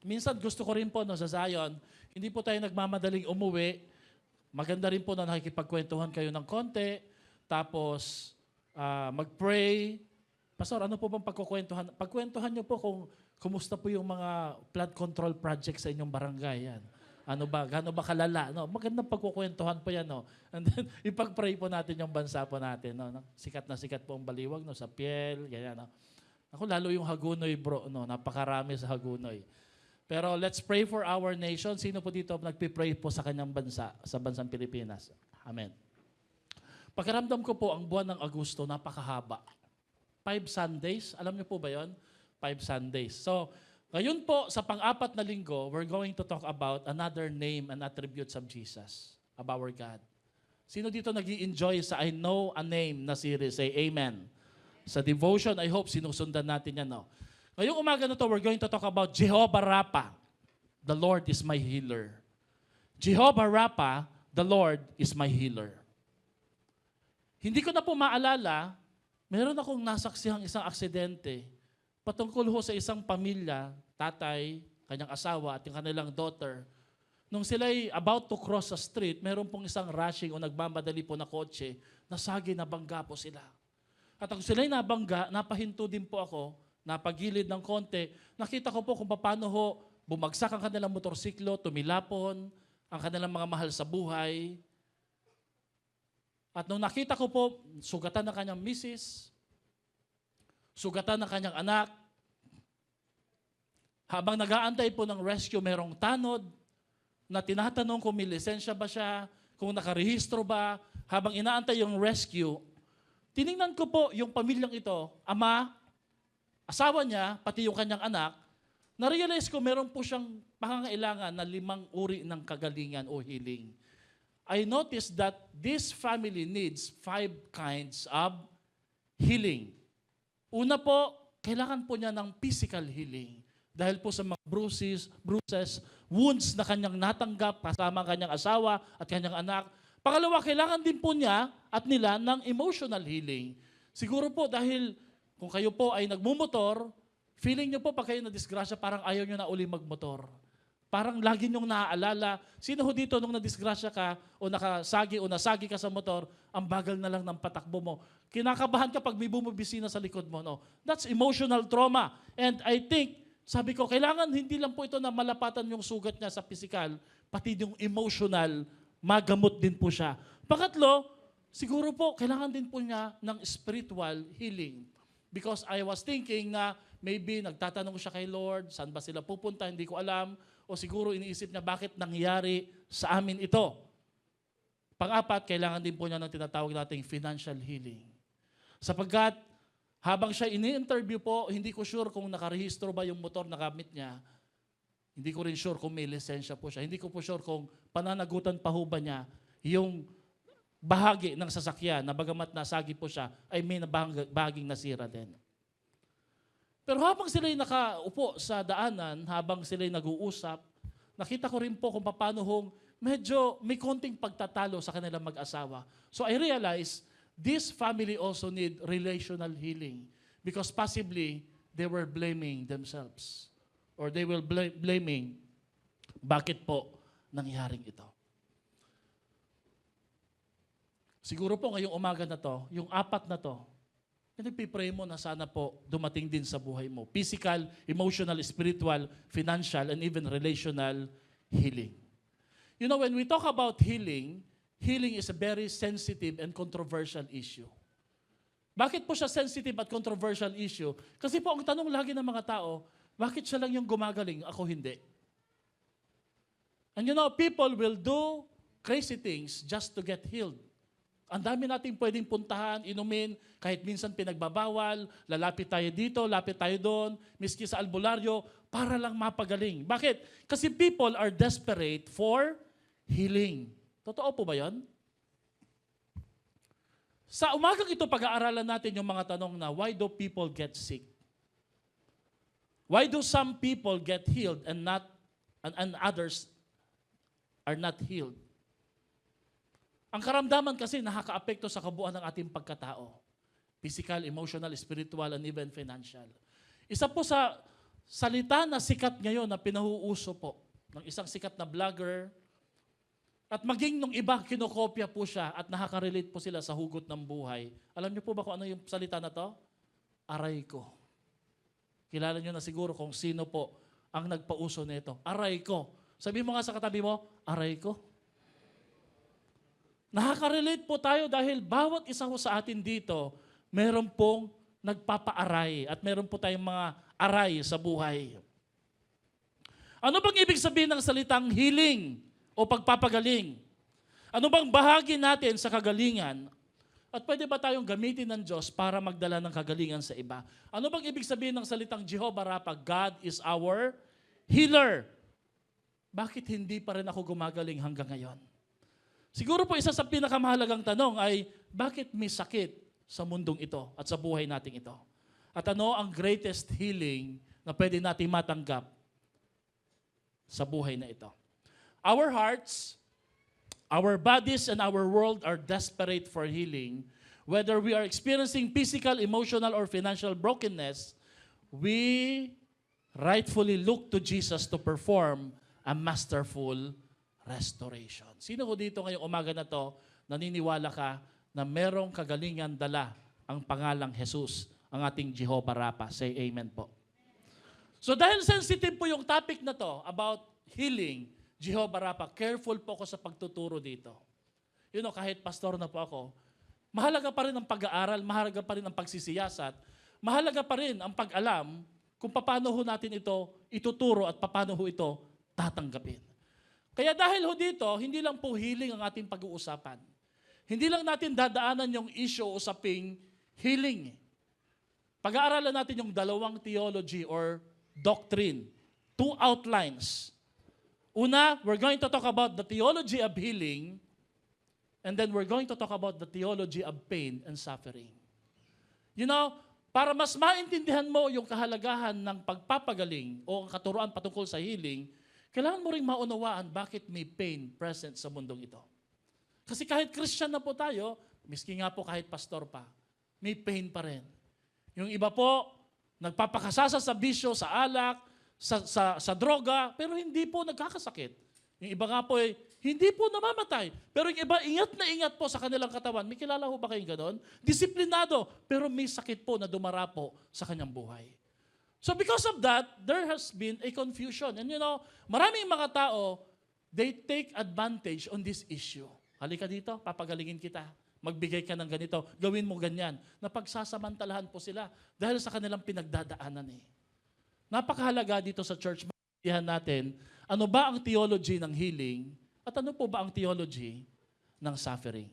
minsan gusto ko rin po no, sa Zion, hindi po tayo nagmamadaling umuwi. Maganda rin po na nakikipagkwentuhan kayo ng konti, tapos mag-pray. Pastor, ano po bang pagkukwentuhan? Pagkwentuhan niyo po kung kumusta po yung mga flood control project sa inyong barangay. Yan. Ano ba, gaano ba kalala? No? Magandang pagkukwentuhan po yan. No? And then, ipag-pray po natin yung bansa po natin. No? Sikat na sikat po ang baliwag no? Sa Piel. Ganyan, no? Ako lalo yung Hagunoy bro. No? Napakarami sa Hagunoy. Pero let's pray for our nation. Sino po dito nagpipray po sa kanyang bansa, sa bansang Pilipinas? Amen. Pakiramdam ko po ang buwan ng Agosto, napakahaba. 5 Sundays. Alam niyo po ba yon? 5 Sundays. So, ngayon po, sa pang-apat na linggo, we're going to talk about another name and attributes of Jesus, of our God. Sino dito nag-i-enjoy sa I Know a Name na series? Say Amen. Sa devotion, I hope sinusundan natin yan. No? Ngayong umaga na to, we're going to talk about Jehovah Rapha. The Lord is my healer. Jehovah Rapha, the Lord is my healer. Hindi ko na po maalala, meron akong nasaksihang isang aksidente patungkol ho sa isang pamilya, tatay, kanyang asawa at yung kanilang daughter. Nung sila'y about to cross a street, meron pong isang rushing o nagmamadali po na kotse, nasagi, nabangga po sila. At kung sila'y nabangga, napahinto din po ako, napagilid ng konti, nakita ko po kung paano ho bumagsak ang kanilang motorsiklo, tumilapon, ang kanilang mga mahal sa buhay. At nung nakita ko po, sugatan ng kanyang misis, sugatan ng kanyang anak, habang nag-aantay po ng rescue, merong tanod na tinatanong kung may lisensya ba siya, kung nakarehistro ba, habang inaantay yung rescue, tiningnan ko po yung pamilyang ito, ama, asawa niya, pati yung kanyang anak, na-realize ko meron po siyang pangangailangan na 5 uri ng kagalingan o healing. I noticed that this family needs 5 kinds of healing. Una po, kailangan po niya ng physical healing. Dahil po sa mga bruises, wounds na kanyang natanggap kasama ang kanyang asawa at kanyang anak. Pangalawa, kailangan din po niya at nila ng emotional healing. Siguro po dahil kung kayo po ay nagmumotor, feeling niyo po pag kayo na-disgrasya, parang ayaw niyo na uli magmotor. Parang lagi niyong naaalala, sino ho dito nung na-disgrasya ka o nasagi ka sa motor, ang bagal na lang ng patakbo mo. Kinakabahan ka pag may bumibisina sa likod mo. No? That's emotional trauma. And I think, sabi ko, kailangan hindi lang po ito na malapatan yung sugat niya sa physical, pati yung emotional, magamot din po siya. Pangatlo, siguro po, kailangan din po niya ng spiritual healing. Because I was thinking na maybe nagtatanong siya kay Lord, saan ba sila pupunta, hindi ko alam. O siguro iniisip niya bakit nangyari sa amin ito. Pang-apat, kailangan din po niya ng tinatawag nating financial healing. Sapagkat habang siya ini-interview po, hindi ko sure kung nakarehistro ba yung motor na gamit niya. Hindi ko rin sure kung may lisensya po siya. Hindi ko po sure kung pananagutan pa ho ba niya yung bahagi ng sasakyan na bagamat nasagi po siya ay may bahaging nasira din. Pero habang sila'y nakaupo sa daanan, habang sila'y nag-uusap, nakita ko rin po kung paano hong medyo may konting pagtatalo sa kanilang mag-asawa. So I realized this family also need relational healing because possibly they were blaming themselves or they were blaming bakit po nangyaring ito. Siguro po ngayong umaga na to, yung 4 na to, pinagpipray mo na sana po dumating din sa buhay mo. Physical, emotional, spiritual, financial, and even relational healing. You know, when we talk about healing, healing is a very sensitive and controversial issue. Bakit po siya sensitive at controversial issue? Kasi po ang tanong lagi ng mga tao, bakit siya lang yung gumagaling, ako hindi? And you know, people will do crazy things just to get healed. Ang dami nating pwedeng puntahan, inumin, kahit minsan pinagbabawal, lalapit tayo dito, lapit tayo doon, miski sa albularyo, para lang mapagaling. Bakit? Kasi people are desperate for healing. Totoo po ba yan? Sa umagang ito, pag-aaralan natin yung mga tanong na, why do people get sick? Why do some people get healed and others are not healed? Ang karamdaman kasi nakakaapekto sa kabuuan ng ating pagkatao. Physical, emotional, spiritual, and even financial. Isa po sa salita na sikat ngayon na pinahuuso po ng isang sikat na vlogger at maging nung iba kinokopya po siya at nakaka-relate po sila sa hugot ng buhay. Alam niyo po ba kung ano yung salita na to? Aray ko. Kilala niyo na siguro kung sino po ang nagpauso nito. Aray ko. Sabi mo nga sa katabi mo, aray ko. Nakaka-relate po tayo dahil bawat isa ko sa atin dito, meron pong nagpapaaray at meron po tayong mga aray sa buhay. Ano bang ibig sabihin ng salitang healing o pagpapagaling? Ano bang bahagi natin sa kagalingan? At pwede ba tayong gamitin ng Diyos para magdala ng kagalingan sa iba? Ano bang ibig sabihin ng salitang Jehovah Rapha? God is our healer. Bakit hindi pa rin ako gumagaling hanggang ngayon? Siguro po isa sa pinakamahalagang tanong ay, bakit may sakit sa mundong ito at sa buhay nating ito? At ano ang greatest healing na pwede natin matanggap sa buhay na ito? Our hearts, our bodies, and our world are desperate for healing. Whether we are experiencing physical, emotional, or financial brokenness, we rightfully look to Jesus to perform a masterful restoration. Sino ko dito ngayong umaga na to, naniniwala ka na merong kagalingan dala ang pangalang Jesus, ang ating Jehovah Rapha? Say amen po. So dahil sensitive po yung topic na to about healing, Jehovah Rapha, careful po ako sa pagtuturo dito. You know, kahit pastor na po ako, mahalaga pa rin ang pag-aaral, mahalaga pa rin ang pagsisiyasat, mahalaga pa rin ang pag-alam kung paano ho natin ito ituturo at paano ho ito tatanggapin. Kaya dahil ho dito, hindi lang po healing ang ating pag-uusapan. Hindi lang natin dadaanan yung issue usaping healing. Pag-aaralan natin yung dalawang theology or doctrine. Two outlines. Una, we're going to talk about the theology of healing, and then we're going to talk about the theology of pain and suffering. You know, para mas maintindihan mo yung kahalagahan ng pagpapagaling o ang katuruan patungkol sa healing, kailangan mo ring maunawaan bakit may pain present sa mundong ito. Kasi kahit Christian na po tayo, miski nga po kahit pastor pa, may pain pa rin. Yung iba po, nagpapakasasa sa bisyo, sa alak, sa droga, pero hindi po nagkakasakit. Yung iba nga po hindi po namamatay. Pero yung iba, ingat na ingat po sa kanilang katawan. May kilala ho ba kayong ganon? Disiplinado, pero may sakit po na dumarapo sa kanyang buhay. So because of that, there has been a confusion. And you know, maraming mga tao, they take advantage on this issue. Halika dito, papagalingin kita. Magbigay ka ng ganito, gawin mo ganyan. Napagsasamantalahan po sila dahil sa kanilang pinagdadaanan eh. Napakahalaga dito sa church, maintindihan natin, ano ba ang theology ng healing at ano po ba ang theology ng suffering.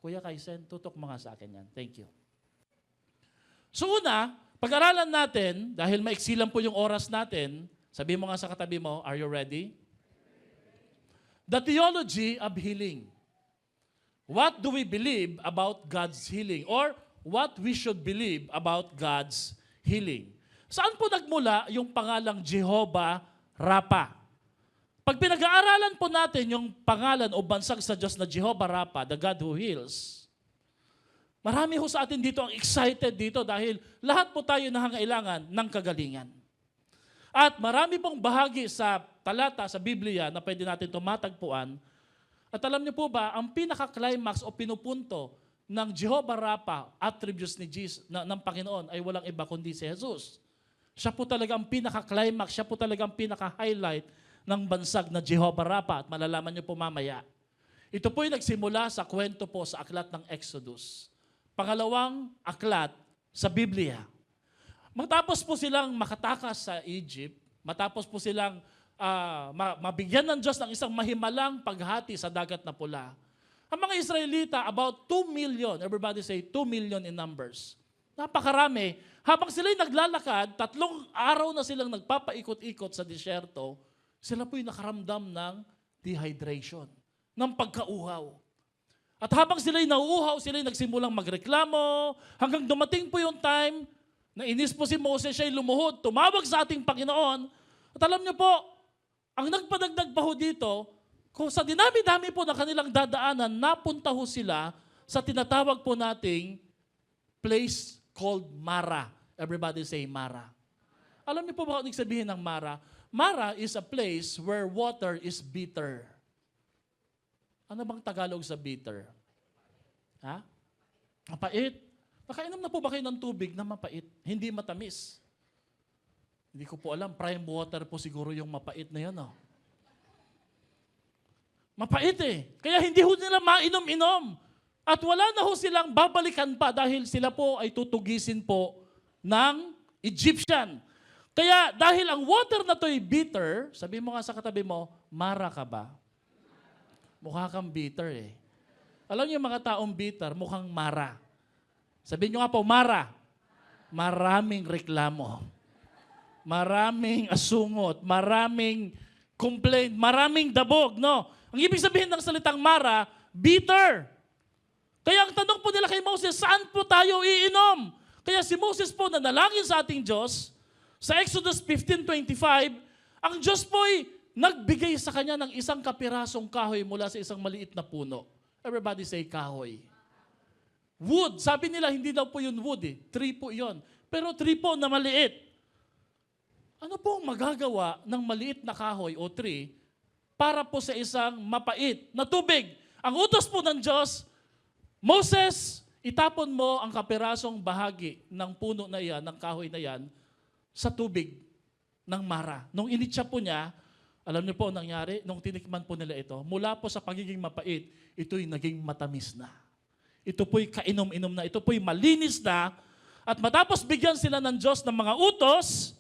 Kuya Kaisen, tutok mga sa akin yan. Thank you. So una, pag-aralan natin, dahil maiksi lang po yung oras natin, sabi mo nga sa katabi mo, are you ready? The theology of healing. What do we believe about God's healing? Or what we should believe about God's healing? Saan po nagmula yung pangalang Jehovah Rapha? Pag pinag-aaralan po natin yung pangalan o bansag sa Diyos na Jehovah Rapha, the God who heals, marami ho sa atin dito ang excited dito dahil lahat po tayo nangangailangan ng kagalingan. At marami pong bahagi sa talata sa Biblia na pwede natin tumatagpuan. At alam niyo po ba, ang pinaka-climax o pinupunto ng Jehovah Rapha, attributes ni Jesus, ng Panginoon ay walang iba kundi si Jesus. Siya po talaga ang pinaka-climax, siya po talaga ang pinaka-highlight ng bansag na Jehovah Rapha. At malalaman niyo po mamaya. Ito po yung nagsimula sa kwento po sa aklat ng Exodus. Pangalawang aklat sa Biblia. Matapos po silang makatakas sa Egypt, matapos po silang mabigyan ng Diyos ng isang mahimalang paghati sa dagat na pula, ang mga Israelita, about 2 million, everybody say 2 million in numbers. Napakarami. Habang sila'y naglalakad, 3 araw na silang nagpapaikot-ikot sa disyerto, sila po'y nakaramdam ng dehydration, ng pagkauhaw. At habang sila'y nauuhaw, sila'y nagsimulang magreklamo, hanggang dumating po yung time na inis po si Moses, siya'y lumuhod, tumawag sa ating Panginoon. At alam niyo po, ang nagpadagdag pa ho dito, kung sa dinami-dami po na kanilang dadaanan, napunta ho sila sa tinatawag po nating place called Mara. Everybody say Mara. Alam niyo po ba kung sabihin ng Mara? Mara is a place where water is bitter. Ano bang Tagalog sa bitter? Ha? Mapait. Nakainom na po ba kayo ng tubig na mapait? Hindi matamis. Hindi ko po alam. Prime water po siguro yung mapait na yun. Oh. Mapait eh. Kaya hindi ho nila mainom-inom. At wala na ho silang babalikan pa dahil sila po ay tutugisin po ng Egyptian. Kaya dahil ang water na to'y bitter, sabi mo nga sa katabi mo, Mara ka ba? Mukha kang bitter eh. Alam niyo yung mga taong bitter, mukhang Mara. Sabihin niyo nga po, Mara. Maraming reklamo. Maraming asungot. Maraming complaint. Maraming dabog. No? Ang ibig sabihin ng salitang Mara, bitter. Kaya ang tanong po nila kay Moses, saan po tayo iinom? Kaya si Moses po nanalangin sa ating Diyos, sa Exodus 15:25, ang Diyos po'y nagbigay sa kanya ng isang kapirasong kahoy mula sa isang maliit na puno. Everybody say kahoy. Wood. Sabi nila, hindi daw po yun wood eh. Tree po yun. Pero tree po na maliit. Ano po ang magagawa ng maliit na kahoy o tree para po sa isang mapait na tubig? Ang utos po ng Diyos, Moses, itapon mo ang kapirasong bahagi ng puno na yan, ng kahoy na yan, sa tubig ng Mara. Nung initsa po niya, alam niyo po ang nangyari, nung tinikman po nila ito, mula po sa pagiging mapait, ito'y naging matamis na. Ito po'y kainom-inom na, ito po'y malinis na, at matapos bigyan sila ng Diyos ng mga utos,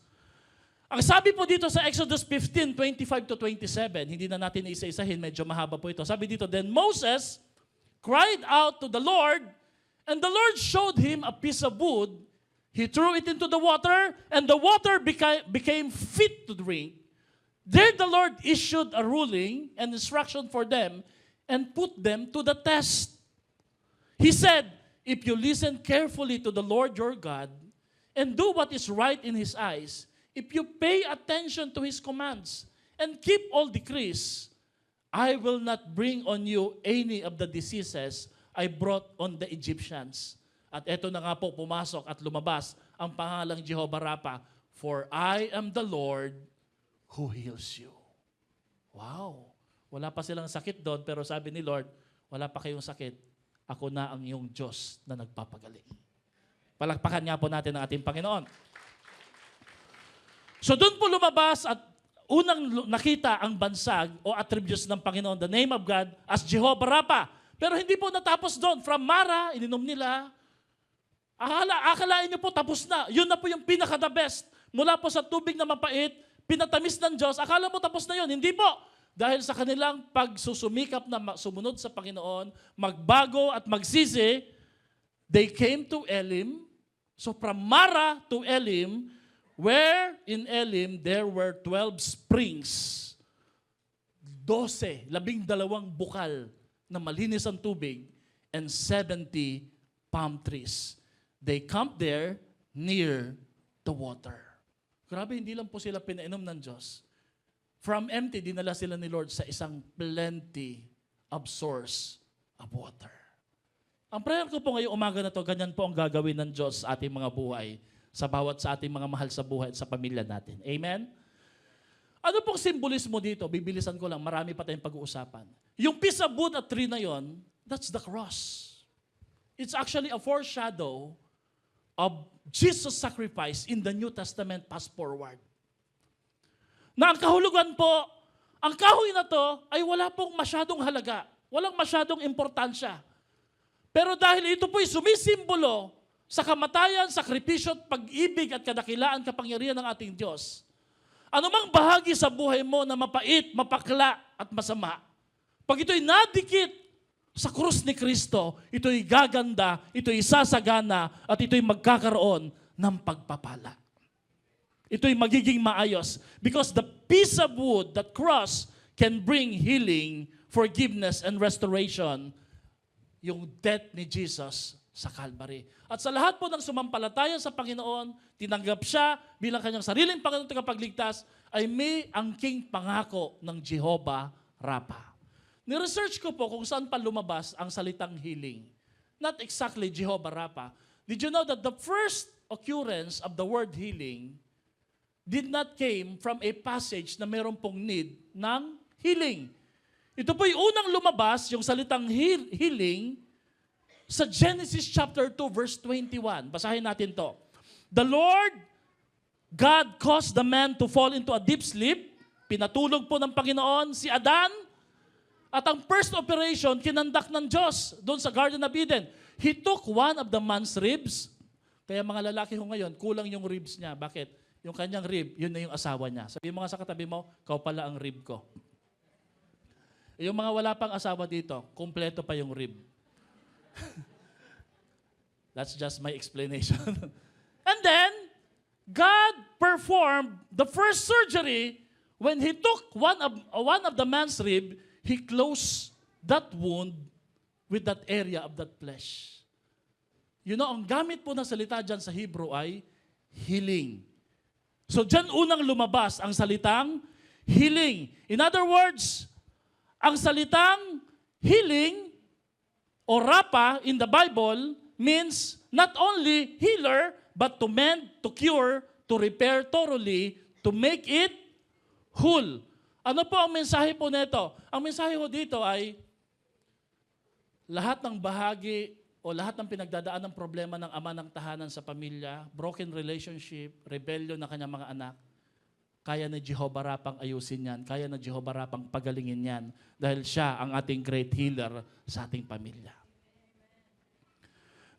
ang sabi po dito sa Exodus 15:25-27, hindi na natin isa-isahin, medyo mahaba po ito. Sabi dito, then Moses cried out to the Lord, and the Lord showed him a piece of wood. He threw it into the water, and the water became fit to drink. There the Lord issued a ruling and instruction for them and put them to the test. He said, if you listen carefully to the Lord your God and do what is right in His eyes, if you pay attention to His commands and keep all decrees, I will not bring on you any of the diseases I brought on the Egyptians. At eto na nga po, pumasok at lumabas ang pangalang Jehovah Rapha, for I am the Lord who heals you. Wow! Wala pa silang sakit doon, pero sabi ni Lord, wala pa kayong sakit, ako na ang iyong Diyos na nagpapagaling. Palakpakan nga po natin ang ating Panginoon. So doon po lumabas at unang nakita ang bansag o attributes ng Panginoon, the name of God, as Jehovah Rapha. Pero hindi po natapos doon. From Mara, ininom nila. Akalain niyo po tapos na. Yun na po yung pinaka-the best. Mula po sa tubig na mapait, pinatamis ng Diyos. Akala mo tapos na yun. Hindi po. Dahil sa kanilang pagsusumikap na sumunod sa Panginoon, magbago at magsisi, they came to Elim. So from Mara to Elim, where in Elim there were 12 springs. 12 bukal na malinis ang tubig and 70 palm trees. They camped there near the water. Grabe, hindi lang po sila pinainom ng Diyos. From empty, dinala sila ni Lord sa isang plenty of source of water. Ang prayer ko po ngayong umaga na to, ganyan po ang gagawin ng Diyos sa ating mga buhay, sa bawat sa ating mga mahal sa buhay at sa pamilya natin. Amen? Ano pong simbolismo dito? Bibilisan ko lang, marami pa tayong pag-uusapan. Yung piece of wood at tree na yon, that's the cross. It's actually a foreshadow of Jesus' sacrifice in the New Testament passed forward. Na ang kahulugan po, ang kahoy na to ay wala pong masyadong halaga. Walang masyadong importansya. Pero dahil ito po'y sumisimbolo sa kamatayan, sakripisyo at pag-ibig at kadakilaan, kapangyarihan ng ating Diyos, anumang bahagi sa buhay mo na mapait, mapakla at masama, pag ito'y nadikit sa krus ni Kristo, ito'y gaganda, ito'y sasagana, at ito'y magkakaroon ng pagpapala. Ito'y magiging maayos. Because the piece of wood, that cross, can bring healing, forgiveness, and restoration. Yung death ni Jesus sa Calvary. At sa lahat po ng sumampalataya sa Panginoon, tinanggap siya bilang kanyang sariling Panginoon tagapagligtas, ay may angking pangako ng Jehovah Rapha. Ni-research ko po kung saan pa lumabas ang salitang healing. Not exactly Jehovah Rapha. Did you know that the first occurrence of the word healing did not came from a passage na meron pong need ng healing. Ito po'y unang lumabas, yung salitang healing, sa Genesis chapter 2, verse 21. Basahin natin to. The Lord God caused the man to fall into a deep sleep. Pinatulog po ng Panginoon si Adan. At ang first operation, kinandak ng Diyos doon sa Garden of Eden. He took one of the man's ribs. Kaya mga lalaki ho ngayon, kulang yung ribs niya. Bakit? Yung kanyang rib, yun na yung asawa niya. Sabi mo nga sa katabi mo, kau pala ang rib ko. Yung mga wala pang asawa dito, kumpleto pa yung rib. That's just my explanation. And then, God performed the first surgery when He took one of the man's rib, He closed that wound with that area of that flesh. You know, ang gamit po ng salita dyan sa Hebrew ay healing. So dyan unang lumabas ang salitang healing. In other words, ang salitang healing o rapa in the Bible means not only healer, but to mend, to cure, to repair thoroughly, to make it whole. Ano po ang mensahe po nito? Ang mensahe po dito ay lahat ng bahagi o lahat ng pinagdadaan ng problema ng ama ng tahanan sa pamilya, broken relationship, rebellion ng kanyang mga anak, kaya na Jehovah Rapang ayusin yan, kaya na Jehovah Rapang pagalingin yan dahil siya ang ating great healer sa ating pamilya.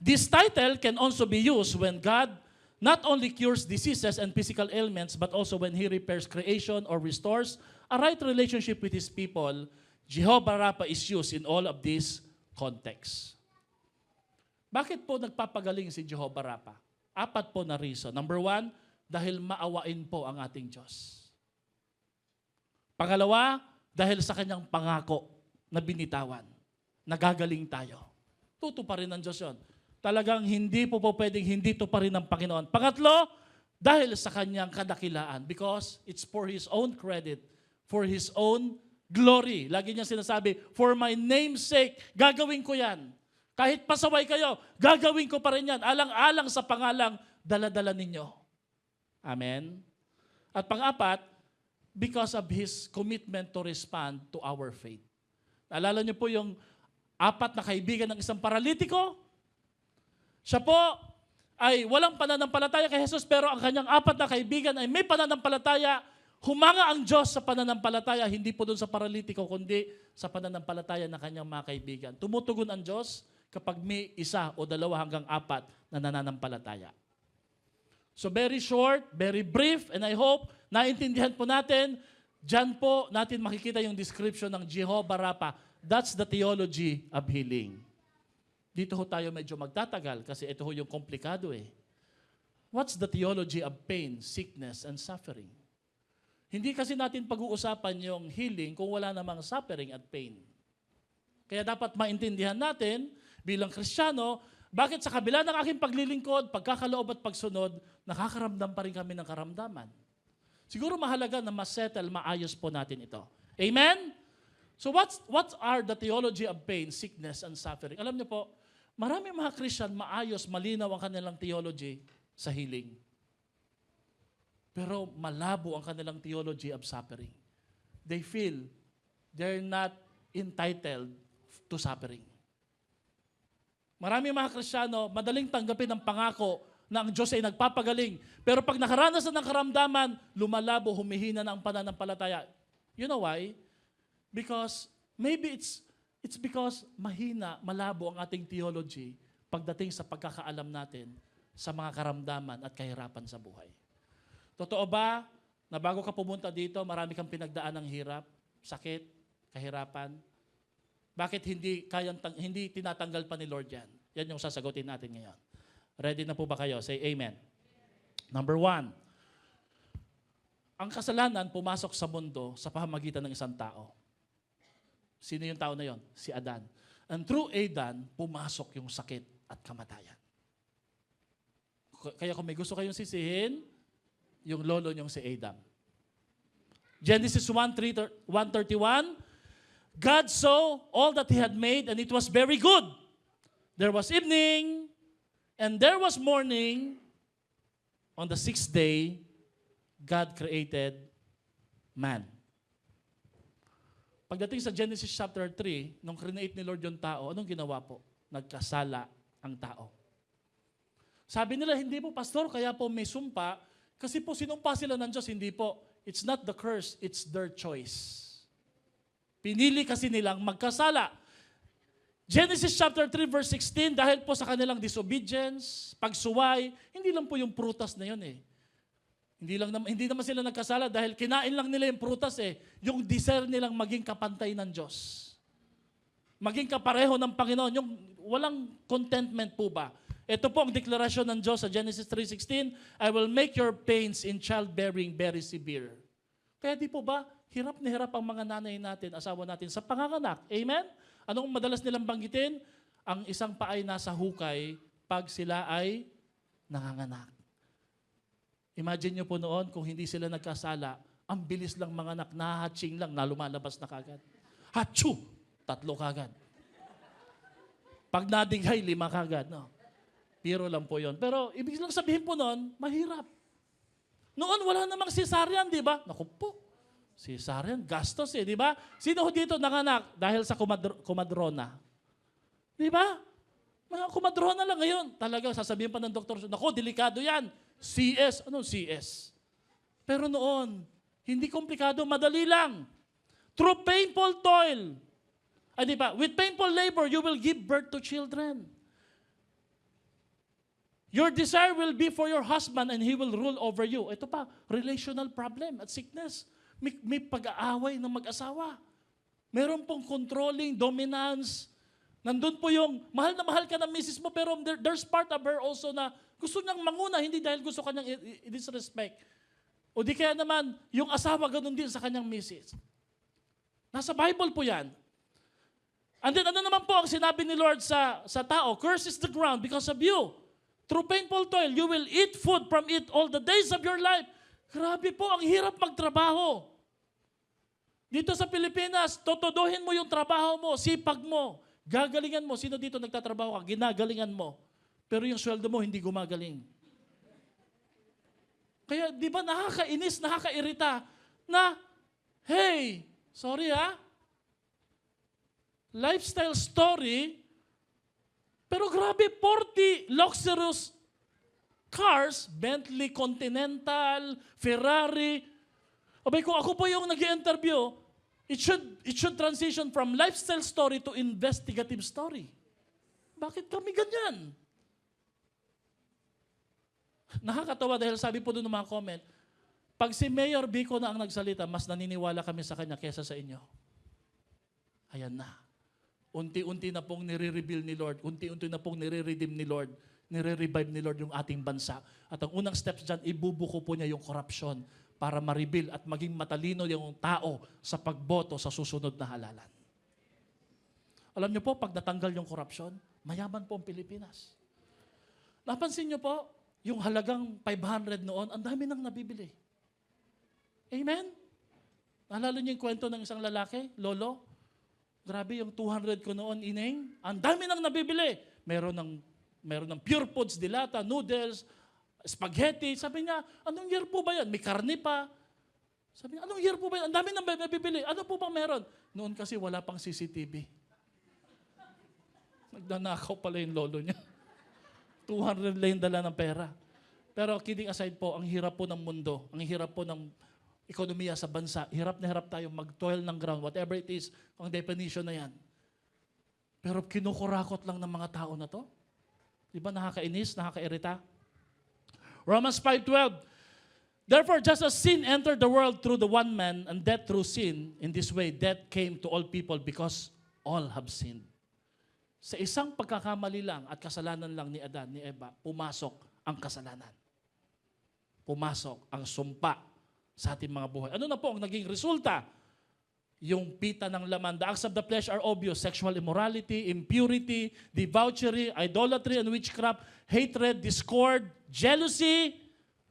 This title can also be used when God not only cures diseases and physical ailments, but also when He repairs creation or restores a right relationship with His people. Jehovah Rapha is used in all of these contexts. Bakit po nagpapagaling si Jehovah Rapha? 4 po na reason. Number 1, dahil maawain po ang ating Diyos. Pangalawa, dahil sa kanyang pangako na binitawan, nagagaling tayo. Tutuparin ng Diyos yun. Talagang hindi po pwedeng hindi tuparin ng Panginoon. Pangatlo, dahil sa kanyang kadakilaan. Because it's for His own credit, for His own glory. Lagi niya sinasabi, for my name's sake, gagawin ko yan. Kahit pasaway kayo, gagawin ko pa rin yan. Alang-alang sa pangalang dala-dala ninyo. Amen? At pang-apat, because of His commitment to respond to our faith. Naalala niyo po yung 4 na kaibigan ng isang paralitiko? Siya po ay walang pananampalataya kay Jesus, pero ang kanyang 4 na kaibigan ay may pananampalataya. Humanga ang Diyos sa pananampalataya, hindi po doon sa paralitiko, kundi sa pananampalataya ng kanyang mga kaibigan. Tumutugon ang Diyos kapag may 1 o 2 hanggang 4 na nananampalataya. So very short, very brief, and I hope naintindihan po natin, dyan po natin makikita yung description ng Jehovah Rapha. That's the theology of healing. Dito ho tayo medyo magtatagal kasi ito ho yung komplikado eh. What's the theology of pain, sickness, and suffering? Hindi kasi natin pag-uusapan yung healing kung wala namang suffering at pain. Kaya dapat maintindihan natin bilang Kristiyano, bakit sa kabila ng aking paglilingkod, pagkakaloob at pagsunod, nakakaramdam pa rin kami ng karamdaman. Siguro mahalaga na masettle, maayos po natin ito. Amen? So what are the theology of pain, sickness, and suffering? Alam niyo po, marami mga Christian maayos, malinaw ang kanilang theology sa healing. Pero malabo ang kanilang theology of suffering. They feel they're not entitled to suffering. Marami mga Kristiyano, madaling tanggapin ang pangako na ang Diyos ay nagpapagaling. Pero pag nakaranas na ng karamdaman, lumalabo, humihina na ang pananampalataya. You know why? Because maybe it's because mahina, malabo ang ating theology pagdating sa pagkakaalam natin sa mga karamdaman at kahirapan sa buhay. Totoo ba na bago ka pumunta dito, marami kang pinagdaan ng hirap, sakit, kahirapan? Bakit hindi tinatanggal pa ni Lord yan? Yan yung sasagutin natin ngayon. Ready na po ba kayo? Say amen. Number 1, ang kasalanan pumasok sa mundo sa pamamagitan ng isang tao. Sino yung tao na yon? Si Adan. And through Adan, pumasok yung sakit at kamatayan. Kaya kung may gusto kayong sisihin, yung lolo nyong si Adam. Genesis 1:31, God saw all that He had made, and it was very good. There was evening, and there was morning. On the 6th day, God created man. Pagdating sa Genesis chapter 3, nung create ni Lord yung tao, anong ginawa po? Nagkasala ang tao. Sabi nila, hindi po, pastor, kaya po may sumpa, kasi po sinumpa sila ng Diyos, hindi po. It's not the curse, it's their choice. Pinili kasi nilang magkasala. Genesis chapter 3 verse 16, dahil po sa kanilang disobedience, pagsuway, hindi lang po yung prutas na yun eh. Hindi naman sila nagkasala dahil kinain lang nila yung prutas eh. Yung desire nilang maging kapantay ng Diyos. Maging kapareho ng Panginoon. Yung walang contentment po ba? Ito po ang deklarasyon ng Diyos sa Genesis 3:16, I will make your pains in childbearing very severe. Kaya di po ba, hirap na hirap ang mga nanay natin, asawa natin sa panganganak. Amen? Anong madalas nilang banggitin? Ang isang paa ay nasa hukay pag sila ay nanganganak. Imagine nyo po noon kung hindi sila nagkasala, ang bilis lang mga anak, nahatching lang, na lumalabas na kagad. Hachu! 3 kagad. Pag nadighay, 5 kagad. No? Biro lang po yon. Pero ibig lang sabihin po noon, mahirap. Noon wala namang cesarean, di ba? Naku po, cesarean, gastos eh, di ba? Sino ho dito nanganak dahil sa kumadrona? Di ba? Mga kumadrona lang ngayon. Talagang sasabihin pa ng doktor, naku, delikado yan. CS. Anong CS? Pero noon, hindi komplikado, madali lang. Through painful toil. Ay, di ba? With painful labor, you will give birth to children. Your desire will be for your husband and he will rule over you. Ito pa, relational problem at sickness. May pag-aaway ng mag-asawa. Meron pong controlling, dominance. Nandun po yung, mahal na mahal ka ng misis mo, pero there's part of her also na gusto niyang manguna, hindi dahil gusto kanyang i-disrespect. O di kaya naman, yung asawa ganun din sa kanyang misis. Nasa Bible po yan. And then ano naman po ang sinabi ni Lord sa tao? Curse is the ground because of you. Through painful toil, you will eat food from it all the days of your life. Grabe po, ang hirap magtrabaho. Dito sa Pilipinas, totodohin mo yung trabaho mo, sipag mo, gagalingan mo. Sino dito nagtatrabaho ka? Ginagalingan mo. Pero yung sweldo mo, hindi gumagaling. Kaya di ba nakakainis, nakakairita na, hey, sorry ha, lifestyle story, pero grabe, 40 luxurious cars, Bentley Continental, Ferrari. Abay, kung ako po yung nag-i-interview, it should transition from lifestyle story to investigative story. Bakit kami ganyan? Nakakatawa dahil sabi po doon ng mga comment, pag si Mayor Vico na ang nagsalita, mas naniniwala kami sa kanya kesa sa inyo. Ayan na. Unti-unti na pong nire-reveal ni Lord, unti-unti na pong nire-redeem ni Lord, nire-revive ni Lord yung ating bansa. At ang unang steps dyan, ibubuko po niya yung korupsyon para ma-reveal at maging matalino yung tao sa pagboto sa susunod na halalan. Alam niyo po, pag natanggal yung korupsyon, mayaman po ang Pilipinas. Napansin niyo po, yung halagang 500 noon, ang dami nang nabibili. Amen? Naalala niyo yung kwento ng isang lalaki, lolo? Grabe yung 200 ko noon, ineng. Ang dami nang nabibili. Meron ng pure foods, dilata, noodles, spaghetti. Sabi niya, anong year po ba yan? May karne pa. Sabi niya, anong year po ba yan? Ang dami nang nabibili. Ano po bang meron? Noon kasi wala pang CCTV. Nagdanakaw pala yung lolo niya. 200 lang yung dala ng pera. Pero kidding aside po, ang hirap po ng mundo, ang hirap po ng ekonomiya sa bansa, hirap na hirap tayo mag-toil ng ground, whatever it is, ang definition na yan. Pero kinukurakot lang ng mga tao na to. Di ba nakakainis, nakakairita? Romans 5:12, therefore, just as sin entered the world through the one man, and death through sin, in this way, death came to all people because all have sinned. Sa isang pagkakamali lang at kasalanan lang ni Adan, ni Eva, pumasok ang kasalanan. Pumasok ang sumpa sa ating mga buhay. Ano na po ang naging resulta? Yung pita ng laman. The acts of the flesh are obvious. Sexual immorality, impurity, debauchery, idolatry and witchcraft, hatred, discord, jealousy,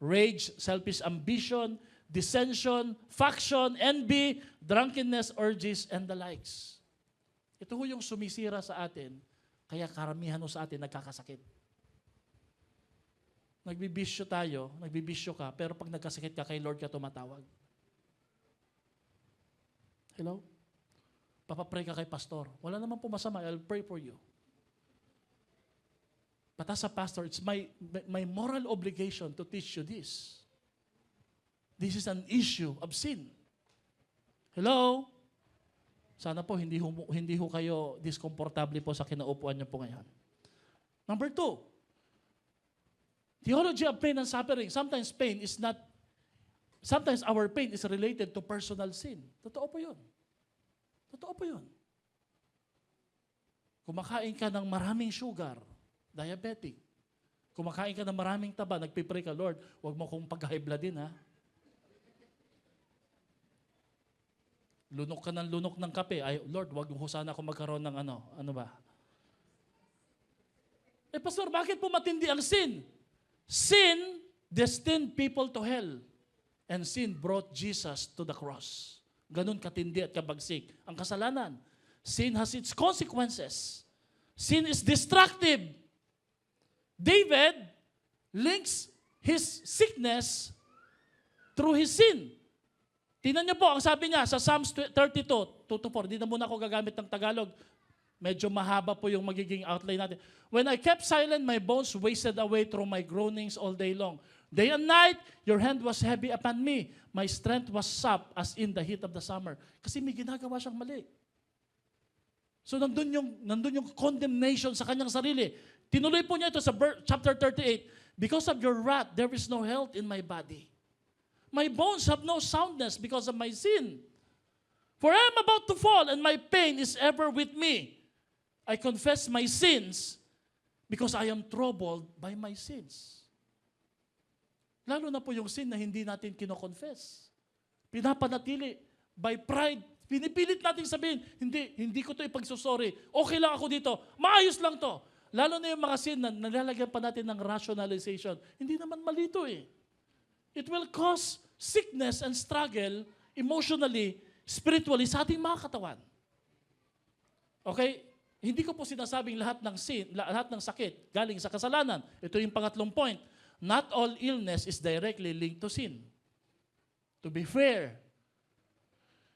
rage, selfish ambition, dissension, faction, envy, drunkenness, orgies, and the likes. Ito ho yung sumisira sa atin, kaya karamihan ho sa atin nagkakasakit. nagbibisyo tayo, nagbibisyo ka, pero pag nagkasakit ka, kay Lord ka tumatawag. Hello? Papapray ka kay pastor. Wala naman po masama, I'll pray for you. But as a pastor, it's my moral obligation to teach you this. This is an issue of sin. Hello? Sana po hindi ho kayo diskomportable po sa kinaupuan niyo po ngayon. Number 2, theology of pain and suffering. Sometimes our pain is related to personal sin. Totoo po yun. Totoo po yun. Kumakain ka ng maraming sugar, diabetic. Kumakain ka ng maraming taba, nagpipray ka, Lord, huwag mo kong pag-high blood din, ha? Lunok ka ng lunok ng kape. Ay, Lord, wag mo sana ako magkaroon ng ano ba? Pastor, bakit po matindi ang sin? Sin destined people to hell. And sin brought Jesus to the cross. Ganun katindi at kabagsik ang kasalanan. Sin has its consequences. Sin is destructive. David links his sickness through his sin. Tingnan niyo po, ang sabi niya sa Psalms 32, 2-4, hindi na muna ako gagamit ng Tagalog. Medyo mahaba po yung magiging outline natin. When I kept silent, my bones wasted away through my groanings all day long. Day and night, your hand was heavy upon me. My strength was sapped as in the heat of the summer. Kasi may ginagawa siyang mali. So nandun yung condemnation sa kanyang sarili. Tinuloy po niya ito sa chapter 38. Because of your wrath, there is no health in my body. My bones have no soundness because of my sin. For I am about to fall, and my pain is ever with me. I confess my sins because I am troubled by my sins. Lalo na po yung sin na hindi natin kino-confess. Pinapanatili by pride. Pinipilit natin sabihin, hindi ko to ipagsusori. Okay lang ako dito. Maayos lang to. Lalo na yung mga sin na nalalagyan pa natin ng rationalization. Hindi naman malito eh. It will cause sickness and struggle emotionally, spiritually sa ating mga katawan. Okay? Hindi ko po sinasabing lahat ng sin, lahat ng sakit galing sa kasalanan. Ito yung pangatlong point. Not all illness is directly linked to sin. To be fair.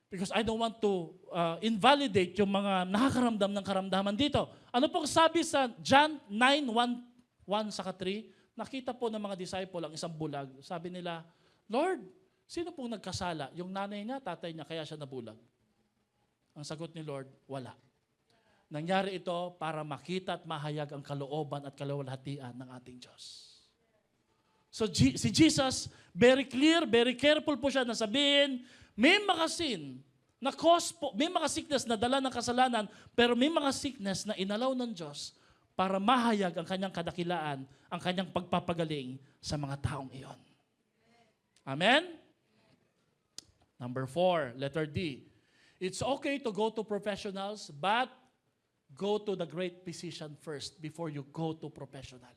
Because I don't want to invalidate yung mga nakakaramdam ng karamdaman dito. Ano pong sabi sa John 9:1-3? Nakita po ng mga disciple ang isang bulag. Sabi nila, Lord, sino pong nagkasala? Yung nanay niya, tatay niya, kaya siya nabulag. Ang sagot ni Lord, wala. Nangyari ito para makita at mahayag ang kalooban at kaluwalhatian ng ating Diyos. So si Jesus, very clear, very careful po siya na sabihin, may mga sin na cause po, may mga sickness na dala ng kasalanan, pero may mga sickness na inalaw ng Diyos para mahayag ang kanyang kadakilaan, ang kanyang pagpapagaling sa mga taong iyon. Amen? Number 4, letter D. It's okay to go to professionals, but go to the great physician first before you go to professional.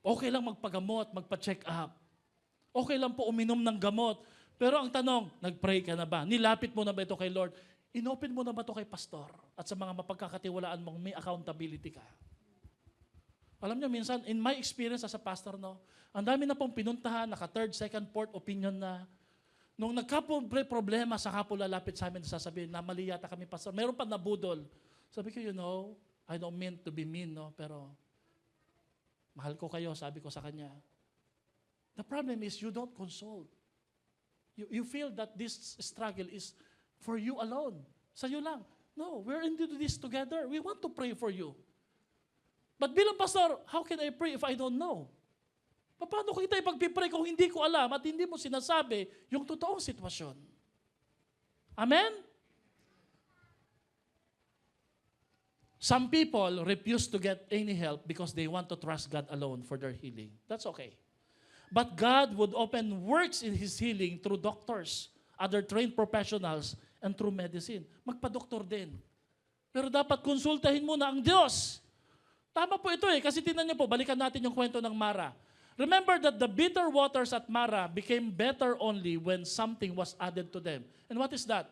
Okay lang magpagamot, magpa-check up. Okay lang po uminom ng gamot. Pero ang tanong, nag-pray ka na ba? Nilapit mo na ba ito kay Lord? Inopen mo na ba ito kay pastor? At sa mga mapagkakatiwalaan mong may accountability ka? Alam niyo, minsan, in my experience as a pastor, no, ang dami na pong pinuntahan, naka third, second, fourth opinion na. Nung nagka-problema, saka po lalapit sa amin, sasabihin, na mali yata kami, pastor. Meron pa nabudol. Sabi ko, you know, I don't mean to be mean, no, pero mahal ko kayo, sabi ko sa kanya. The problem is you don't consult. You feel that this struggle is for you alone. Sa'yo lang. No, we're into this together. We want to pray for you. But bilang pastor, how can I pray if I don't know? Paano kita ipagpipray kung hindi ko alam at hindi mo sinasabi yung totoong sitwasyon? Amen? Some people refuse to get any help because they want to trust God alone for their healing. That's okay. But God would open works in His healing through doctors, other trained professionals, and through medicine. Magpa-doktor din. Pero dapat konsultahin muna ang Diyos. Tama po ito kasi tingnan niyo po, balikan natin yung kwento ng Mara. Remember that the bitter waters at Mara became better only when something was added to them. And what is that?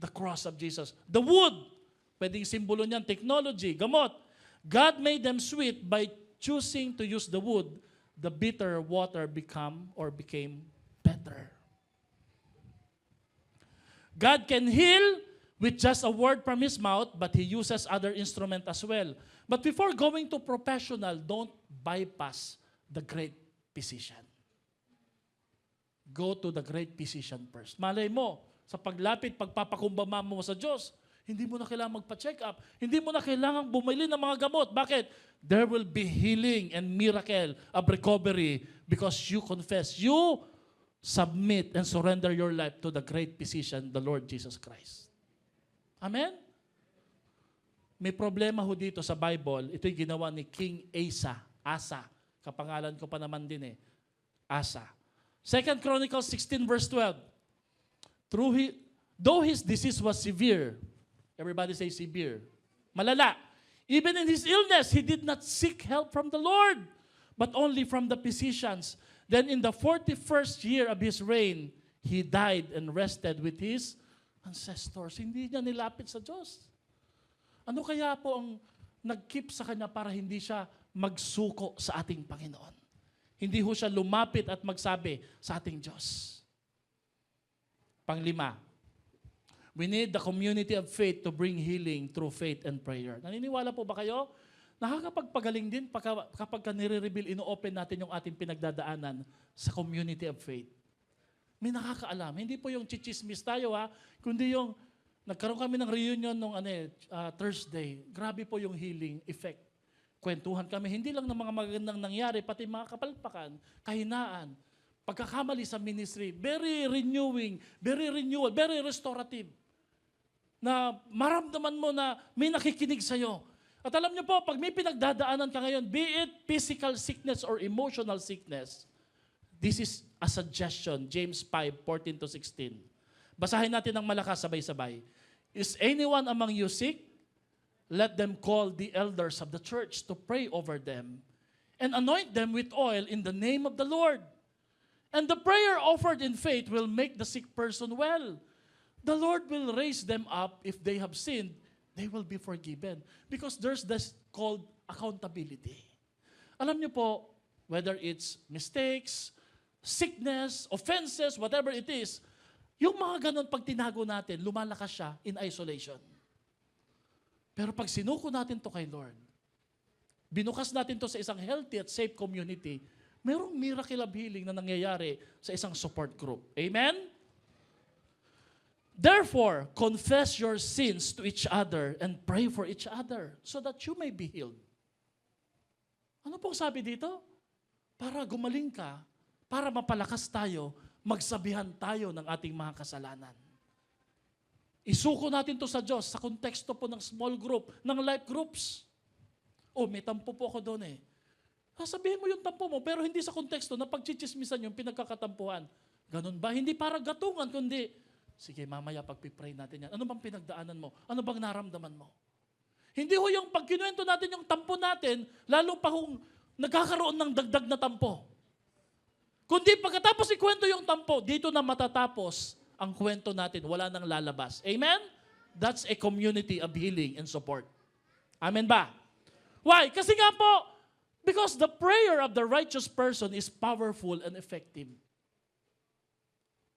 The cross of Jesus. The wood. Pwedeng simbolo niyan, technology, gamot. God made them sweet by choosing to use the wood, the bitter water became better. God can heal with just a word from His mouth, but He uses other instruments as well. But before going to professional, don't bypass the great physician. Go to the great physician first. Malay mo, sa paglapit, pagpapakumbaba mo sa Diyos, hindi mo na kailangan magpa-check up. Hindi mo na kailangan bumili ng mga gamot. Bakit? There will be healing and miracle of recovery because you confess. You submit and surrender your life to the great physician, the Lord Jesus Christ. Amen? May problema ho dito sa Bible. Ito'y ginawa ni King Asa. Kapangalan ko pa naman din Asa. 2 Chronicles 16 verse 12. Though his disease was severe, everybody say severe, malala, even in his illness, he did not seek help from the Lord, but only from the physicians. Then in the 41st year of his reign, he died and rested with his ancestors. Hindi niya nilapit sa Diyos. Ano kaya po ang nag-keep sa kanya para hindi siya magsuko sa ating Panginoon? Hindi ho siya lumapit at magsabi sa ating Diyos. Panglima, we need the community of faith to bring healing through faith and prayer. Naniniwala po ba kayo? Nakakapagpagaling din kapag nire-reveal, ino-open natin yung ating pinagdadaanan sa community of faith. May nakakaalam. Hindi po yung chichismis tayo kundi yung nagkaroon kami ng reunion nung Thursday. Grabe po yung healing effect. Kwentuhan kami, hindi lang ng mga magandang nangyari, pati mga kapalpakan, kahinaan, pagkakamali sa ministry, very renewing, very renewal, very restorative. Na maramdaman mo na may nakikinig sa'yo. At alam niyo po, pag may pinagdadaanan ka ngayon, be it physical sickness or emotional sickness, this is a suggestion, James 5:14-16. Basahin natin ng malakas, sabay-sabay. Is anyone among you sick? Let them call the elders of the church to pray over them and anoint them with oil in the name of the Lord. And the prayer offered in faith will make the sick person well. The Lord will raise them up. If they have sinned, they will be forgiven. Because there's this called accountability. Alam niyo po, whether it's mistakes, sickness, offenses, whatever it is, yung mga ganun, pag tinago natin, lumalakas siya in isolation. Pero pag sinuko natin to kay Lord, binukas natin to sa isang healthy at safe community, mayroong miracle of healing na nangyayari sa isang support group. Amen? Therefore, confess your sins to each other and pray for each other so that you may be healed. Ano pong sabi dito? Para gumaling ka, para mapalakas tayo, magsabihan tayo ng ating mga kasalanan. Isuko natin to sa Diyos sa konteksto po ng small group, ng life groups. May tampo po ako doon Sasabihin mo yung tampo mo, pero hindi sa konteksto na pagchichismisan yung pinagkakatampuhan. Ganun ba? Hindi para gatungan, kundi, sige, mamaya pagpipray natin yan. Ano bang pinagdaanan mo? Ano bang naramdaman mo? Hindi ho yung pag kinuwento natin yung tampo natin, lalo pa kung nagkakaroon ng dagdag na tampo. Kundi pagkatapos ikwento yung tampo, dito na matatapos ang kwento natin, wala nang lalabas. Amen? That's a community of healing and support. Amen ba? Why? Kasi nga po, because the prayer of the righteous person is powerful and effective.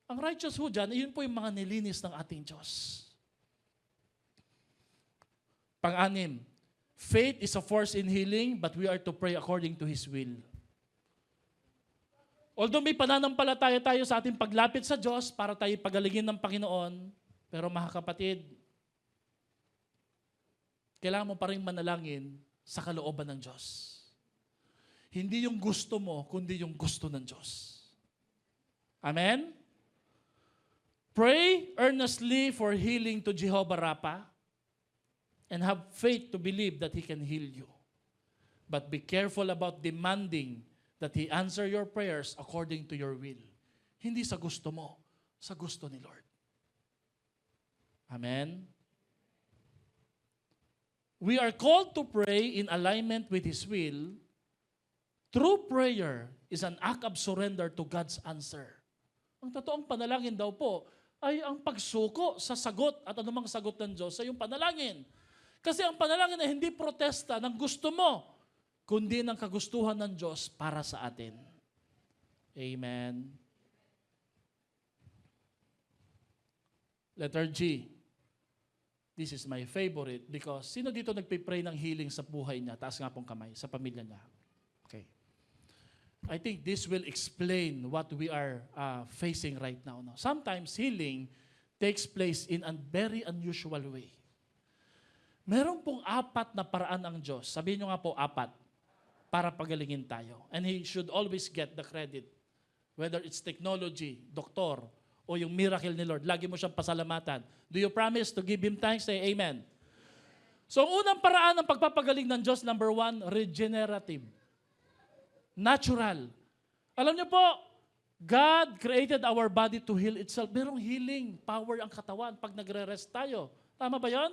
Ang righteous ho dyan, yun po yung mga nilinis ng ating Diyos. Pang-anim, faith is a force in healing, but we are to pray according to His will. Although may pananampalataya tayo sa ating paglapit sa Diyos para tayo pagalingin ng Panginoon, pero mga kapatid, kailangan mo pa rin manalangin sa kalooban ng Diyos. Hindi yung gusto mo, kundi yung gusto ng Diyos. Amen? Pray earnestly for healing to Jehovah Rapha and have faith to believe that He can heal you. But be careful about demanding that He answer your prayers according to your will. Hindi sa gusto mo, sa gusto ni Lord. Amen? We are called to pray in alignment with His will. True prayer is an act of surrender to God's answer. Ang totoong panalangin daw po ay ang pagsuko sa sagot at anumang sagot ng Diyos sa iyong panalangin. Kasi ang panalangin ay hindi protesta ng gusto mo. kundi ng kagustuhan ng Diyos para sa atin. Amen. Letter G. This is my favorite because sino dito nagpipray ng healing sa buhay niya? Taas nga pong kamay, sa pamilya niya. Okay. I think this will explain what we are facing right now. No? Sometimes healing takes place in a very unusual way. Meron pong 4 na paraan ang Diyos. Sabihin nyo nga po 4 para pagalingin tayo. And He should always get the credit. Whether it's technology, doktor, o yung miracle ni Lord. Lagi mo siyang pasalamatan. Do you promise to give Him thanks? Say amen. So, ang unang paraan ng pagpapagaling ng Diyos, number 1, regenerative. Natural. Alam niyo po, God created our body to heal itself. Merong healing power ang katawan pag nagre-rest tayo. Tama ba yon?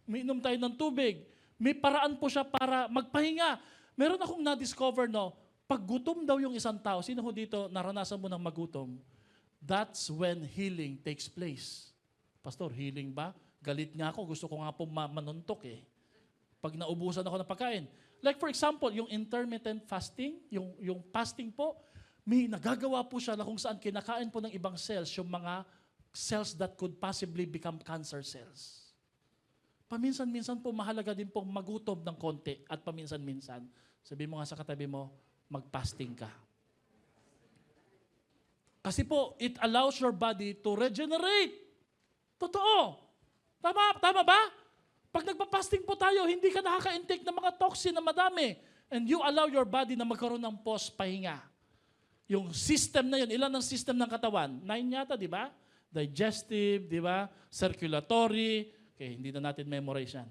Umiinom tayo ng tubig. May paraan po siya para magpahinga. Meron akong na-discover, no, pag gutom daw yung isang tao, sino ho dito naranasan mo ng magutom? That's when healing takes place. Pastor, healing ba? Galit nga ako. Gusto ko nga po manuntok eh. Pag naubusan ako ng pagkain. Like for example, yung intermittent fasting, yung fasting po, may nagagawa po siya na kung saan kinakain po ng ibang cells, yung mga cells that could possibly become cancer cells. Paminsan-minsan po, mahalaga din pong magutom ng konti at paminsan-minsan. Sabi mo nga sa katabi mo, mag-fasting ka. Kasi po, it allows your body to regenerate. Totoo. Tama ba? Pag nagpa-fasting po tayo, hindi ka nakaka-intake ng mga toxin na madami. And you allow your body na magkaroon ng pause, pahinga. Yung system na yun, ilan ang system ng katawan? 9 yata, di ba? Digestive, di ba? Circulatory. Okay, hindi na natin memorize yan.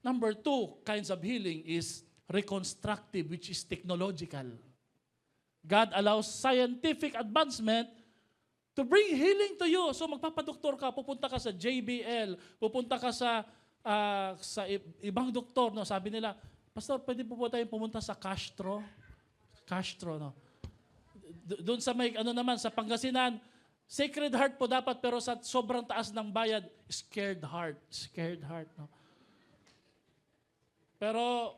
Number 2 kinds of healing is reconstructive, which is technological. God allows scientific advancement to bring healing to you. So magpapadoktor ka, pupunta ka sa JBL, pupunta ka sa ibang doktor, no? Sabi nila, Pastor, pwede po tayong pumunta sa Castro, no? Doon sa may naman sa Pangasinan, Sacred Heart po dapat, pero sa sobrang taas ng bayad, Scared Heart, no? Pero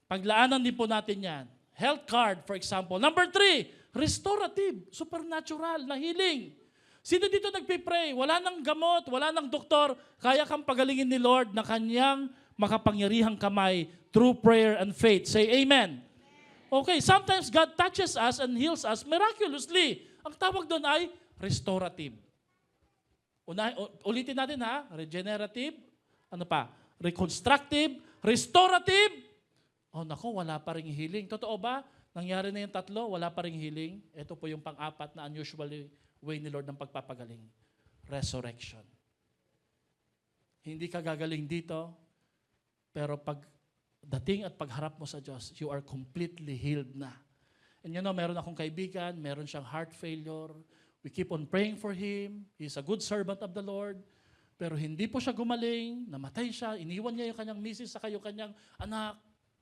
paglaanan din po natin yan. Health card, for example. Number 3, restorative, supernatural na healing. Sino dito nagpipray? Wala nang gamot, wala nang doktor, kaya kang pagalingin ni Lord na kanyang makapangyarihang kamay through prayer and faith. Say amen. Okay, sometimes God touches us and heals us miraculously. Ang tawag doon ay restorative. Ulitin natin ha, regenerative, ano pa? Reconstructive, restorative. Oh nako, wala pa ring healing. Totoo ba? Nangyari na yung 3, wala pa ring healing. Ito po yung pang-4 na unusual way ni Lord ng pagpapagaling. Resurrection. Hindi ka gagaling dito, pero pag dating at pagharap mo sa Diyos, you are completely healed na. And you know, meron akong kaibigan, meron siyang heart failure. We keep on praying for him. He's a good servant of the Lord. Pero hindi po siya gumaling, namatay siya, iniwan niya yung kanyang misis sa yung kanyang anak.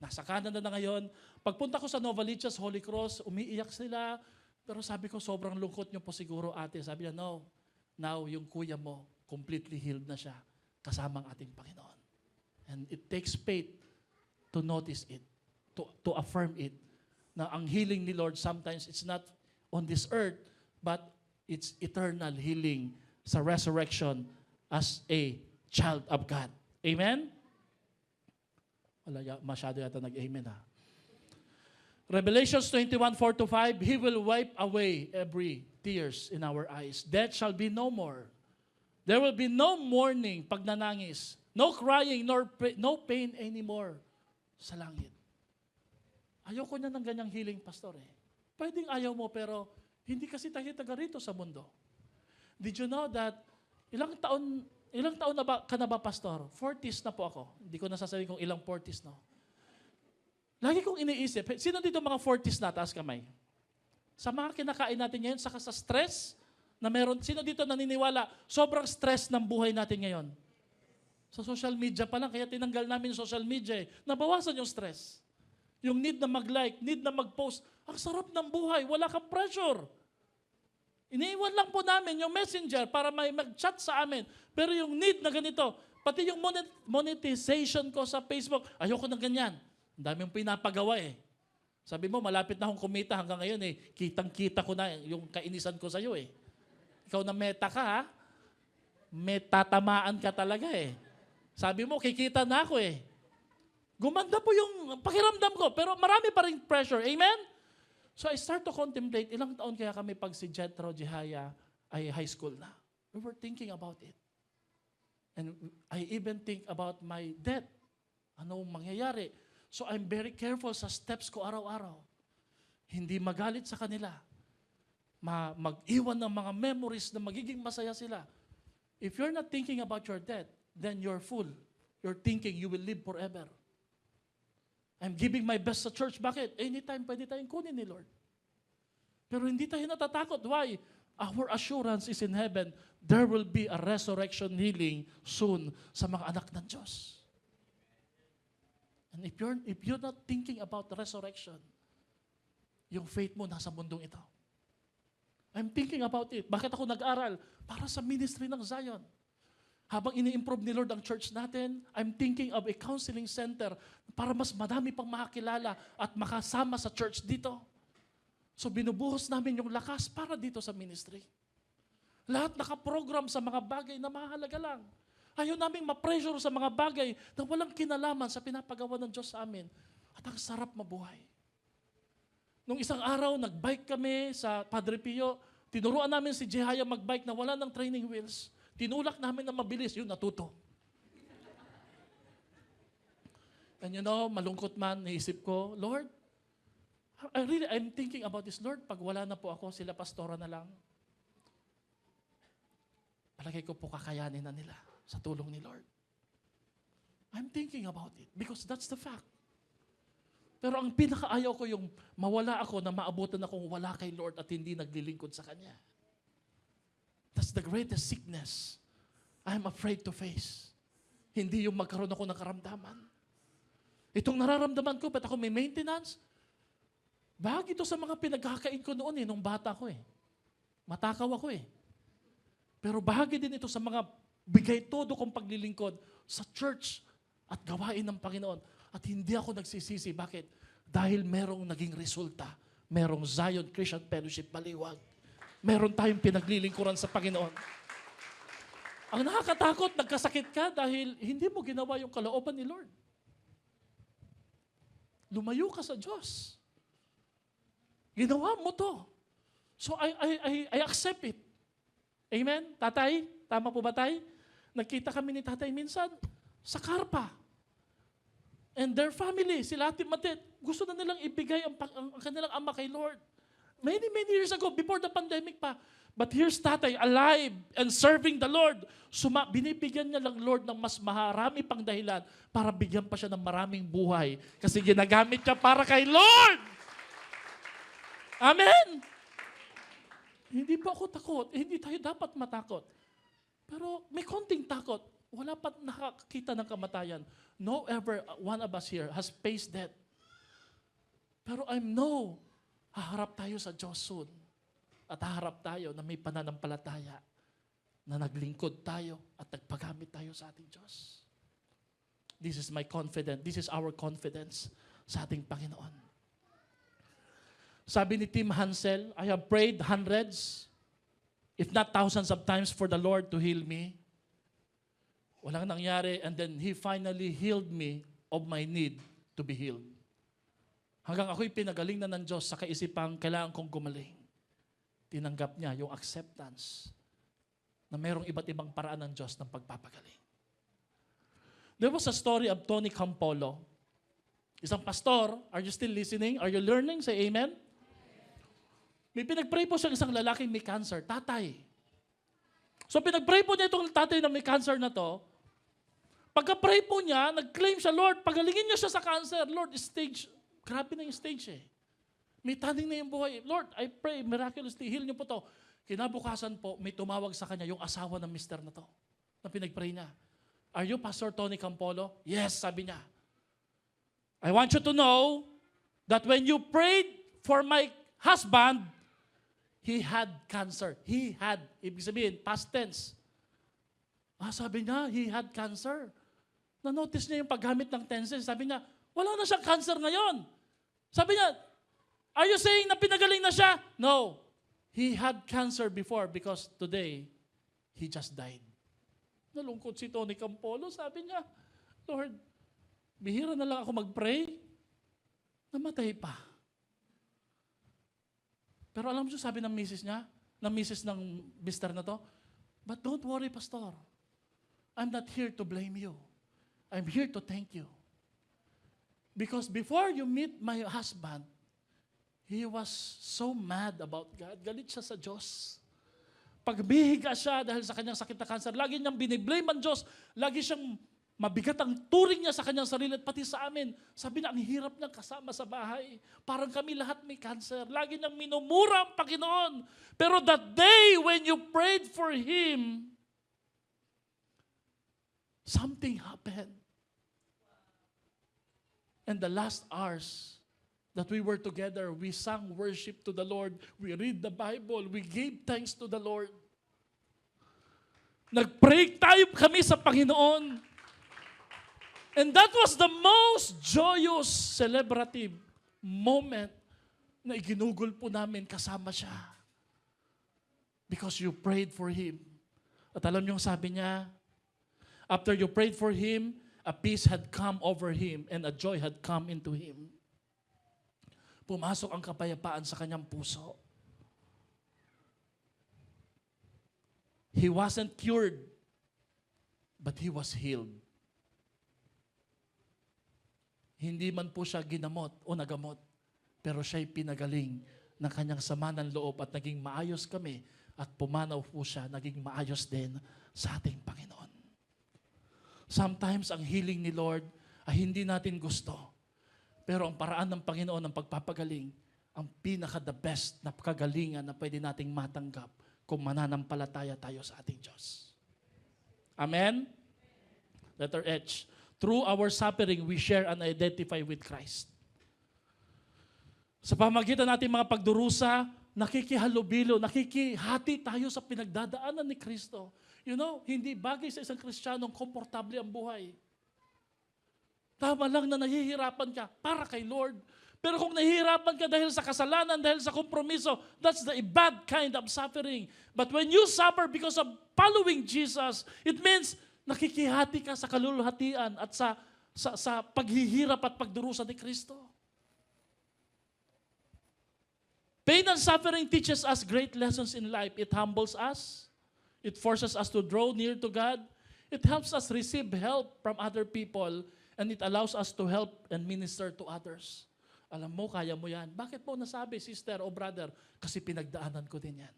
Nasa Canada na ngayon. Pagpunta ko sa Novaliches Holy Cross, umiiyak sila. Pero sabi ko, sobrang lungkot niyo po siguro ate. Sabi niya, no. Now, yung kuya mo, completely healed na siya. Kasamang ating Panginoon. And it takes faith to notice it, to affirm it. Na ang healing ni Lord, sometimes it's not on this earth, but it's eternal healing sa resurrection as a child of God. Amen? Wala masyado yata nag-amen ha. Revelations 21:4-5, He will wipe away every tears in our eyes. Death shall be no more. There will be no mourning, pagnanangis, no crying, no pain anymore sa langit. Ayoko na ng ganyang healing, pastor eh. Pwedeng ayaw mo, pero hindi kasi tayo taga rito sa mundo. Did you know that ilang taon na ba ka na ba, pastor? 40s na po ako. Hindi ko nasasabihin kung ilang 40s, no? Lagi kong iniisip, sino dito mga 40s na, taas kamay? Sa mga kinakain natin ngayon, saka sa stress na meron, sino dito naniniwala, sobrang stress ng buhay natin ngayon? Sa social media pa lang, kaya tinanggal namin yung social media eh. Nabawasan yung stress. Yung need na mag-like, need na mag-post. Ang sarap ng buhay, wala kang pressure. Iniiwan lang po namin yung messenger para may mag-chat sa amin. Pero yung need na ganito, pati yung monetization ko sa Facebook, ayoko ng ganyan. Ang dami mong pinapagawa eh. Sabi mo, malapit na akong kumita hanggang ngayon eh. Kitang-kita ko na yung kainisan ko sa'yo eh. Ikaw na meta ka ha. Metatamaan ka talaga eh. Sabi mo, kikita na ako eh. Gumanda po yung pakiramdam ko, pero marami pa rin pressure. Amen? So I start to contemplate, ilang taon kaya kami pag si Jethro Jehaya ay high school na. We were thinking about it. And I even think about my death. Anong mangyayari? So I'm very careful sa steps ko araw-araw. Hindi magalit sa kanila. Mag-iwan ng mga memories na magiging masaya sila. If you're not thinking about your death, then you're full. You're thinking you will live forever. I'm giving my best sa church. Bakit? Anytime pwede tayong kunin ni Lord. Pero hindi tayo natatakot. Why? Our assurance is in heaven. There will be a resurrection healing soon sa mga anak ng Diyos. And if you're not thinking about the resurrection, yung faith mo nasa mundong ito. I'm thinking about it. Bakit ako nag-aral? Para sa ministry ng Zion. Habang ini-improve ni Lord ang church natin, I'm thinking of a counseling center para mas madami pang makakilala at makasama sa church dito. So binubuhos namin yung lakas para dito sa ministry. Lahat nakaprogram sa mga bagay na mahalaga lang. Ayaw namin ma-pressure sa mga bagay na walang kinalaman sa pinapagawa ng Diyos sa amin. At ang sarap mabuhay. Nung isang araw, nag-bike kami sa Padre Pio. Tinuruan namin si Jehaya mag-bike na wala ng training wheels. Tinulak namin na mabilis, yun, natuto. And you know, malungkot man, naisip ko, Lord, I'm thinking about this, Lord, pag wala na po ako, sila pastora na lang. Palagay ko po kakayanin na nila sa tulong ni Lord. I'm thinking about it because that's the fact. Pero ang pinakaayaw ko yung mawala ako na maabutan akong wala kay Lord at hindi naglilingkod sa Kanya. That's the greatest sickness I'm afraid to face. Hindi yung magkaroon ako ng karamdaman. Itong nararamdaman ko, ba't ako may maintenance? Bahagi ito sa mga pinagkakain ko noon nung bata ko Matakaw ako Pero bahagi din ito sa mga bigay todo kong paglilingkod sa church at gawain ng Panginoon. At hindi ako nagsisisi. Bakit? Dahil merong naging resulta. Merong Zion Christian Fellowship Baliwag. Meron tayong pinaglilingkuran sa Panginoon. Ang nakakatakot, nagkasakit ka dahil hindi mo ginawa yung kalooban ni Lord. Lumayo ka sa Diyos. Ginawa mo to. So I accept it. Amen? Tatay, tama po ba tay? Nagkita kami ni tatay minsan sa Karpa. And their family, sila Ate Matet, gusto na nilang ibigay ang kanilang ama kay Lord. Many years ago, before the pandemic pa. But here's tatay, alive and serving the Lord. Binibigyan niya lang Lord ng mas marami pang dahilan para bigyan pa siya ng maraming buhay. Kasi ginagamit niya para kay Lord. Amen? Hindi pa ako takot. Hindi tayo dapat matakot. Pero may konting takot. Wala pa nakakita ng kamatayan. No ever one of us here has faced death. Pero I know, haharap tayo sa Diyos soon. At haharap tayo na may pananampalataya na naglingkod tayo at nagpagamit tayo sa ating Diyos. This is my confidence. This is our confidence sa ating Panginoon. Sabi ni Tim Hansel, I have prayed hundreds, if not thousands of times for the Lord to heal me. Walang nangyari, and then He finally healed me of my need to be healed. Hanggang ako'y pinagaling na ng Diyos sa kaisipang kailangan kong gumaling. Tinanggap niya yung acceptance na mayroong iba't ibang paraan ng Diyos ng pagpapagaling. There was a story of Tony Campolo. Isang pastor, are you still listening? Are you learning? Say amen. May pinag-pray po siyang isang lalaking may cancer, tatay. So pinag-pray po niya itong tatay na may cancer na to. Pagka-pray po niya, nag-claim siya, Lord, pagalingin niyo siya sa cancer. Lord, stage, grabe na yung stage May taning na yung buhay. Lord, I pray, miraculously, heal niyo po to. Kinabukasan po, may tumawag sa kanya yung asawa ng mister na to, na pinag-pray niya. Are you Pastor Tony Campolo? Yes, sabi niya. I want you to know that when you prayed for my husband, he had cancer. He had, ibig sabihin, past tense. Sabi niya, he had cancer. Na-notice niya yung paggamit ng tenses. Sabi niya, Wala na siyang cancer ngayon. Sabi niya, are you saying na pinagaling na siya? No. He had cancer before because today, he just died. Nalungkot si Tony Campolo. Sabi niya, Lord, bihira na lang ako mag-pray. Namatay pa. Pero alam mo siya, sabi ng misis niya, ng misis ng mister na to, but don't worry, Pastor. I'm not here to blame you. I'm here to thank you. Because before you meet my husband, he was so mad about God. Galit siya sa Diyos. Pagbihiga siya dahil sa kanyang sakit na cancer, lagi niyang biniblame ang Diyos. Lagi siyang mabigat ang turing niya sa kanyang sarili at pati sa amin. Sabi niya, ang hirap niyang kasama sa bahay. Parang kami lahat may cancer. Lagi niyang minumura ang Panginoon. Pero that day when you prayed for him, something happened. And the last hours that we were together, we sang worship to the Lord, we read the Bible, we gave thanks to the Lord. Nag-pray tayo kami sa Panginoon. And that was the most joyous, celebrative moment na iginugol po namin kasama siya. Because you prayed for him. At alam niyo sabi niya, after you prayed for him, a peace had come over him and a joy had come into him. Pumasok ang kapayapaan sa kanyang puso. He wasn't cured, but he was healed. Hindi man po siya ginamot o nagamot, pero siya'y pinagaling ng kanyang sama ng loob at naging maayos kami at pumanaw po siya, naging maayos din sa ating Panginoon. Sometimes ang healing ni Lord ay hindi natin gusto. Pero ang paraan ng Panginoon ng pagpapagaling, ang pinaka-the best na kagalingan na pwede nating matanggap kung mananampalataya tayo sa ating Diyos. Amen? Letter H. Through our suffering, we share and identify with Christ. Sa pamagitan natin mga pagdurusa, nakikihalubilo, nakikihati tayo sa pinagdadaanan ni Kristo. You know, hindi bagay sa isang Kristiyanong komportable ang buhay. Tama lang na nahihirapan ka para kay Lord. Pero kung nahihirapan ka dahil sa kasalanan, dahil sa kompromiso, that's the bad kind of suffering. But when you suffer because of following Jesus, it means nakikihati ka sa kaluluhatian at sa paghihirap at pagdurusa ni Kristo. Pain and suffering teaches us great lessons in life. It humbles us. It forces us to draw near to God. It helps us receive help from other people. And it allows us to help and minister to others. Alam mo, kaya mo yan. Bakit mo nasabi, sister o brother? Kasi pinagdaanan ko din yan.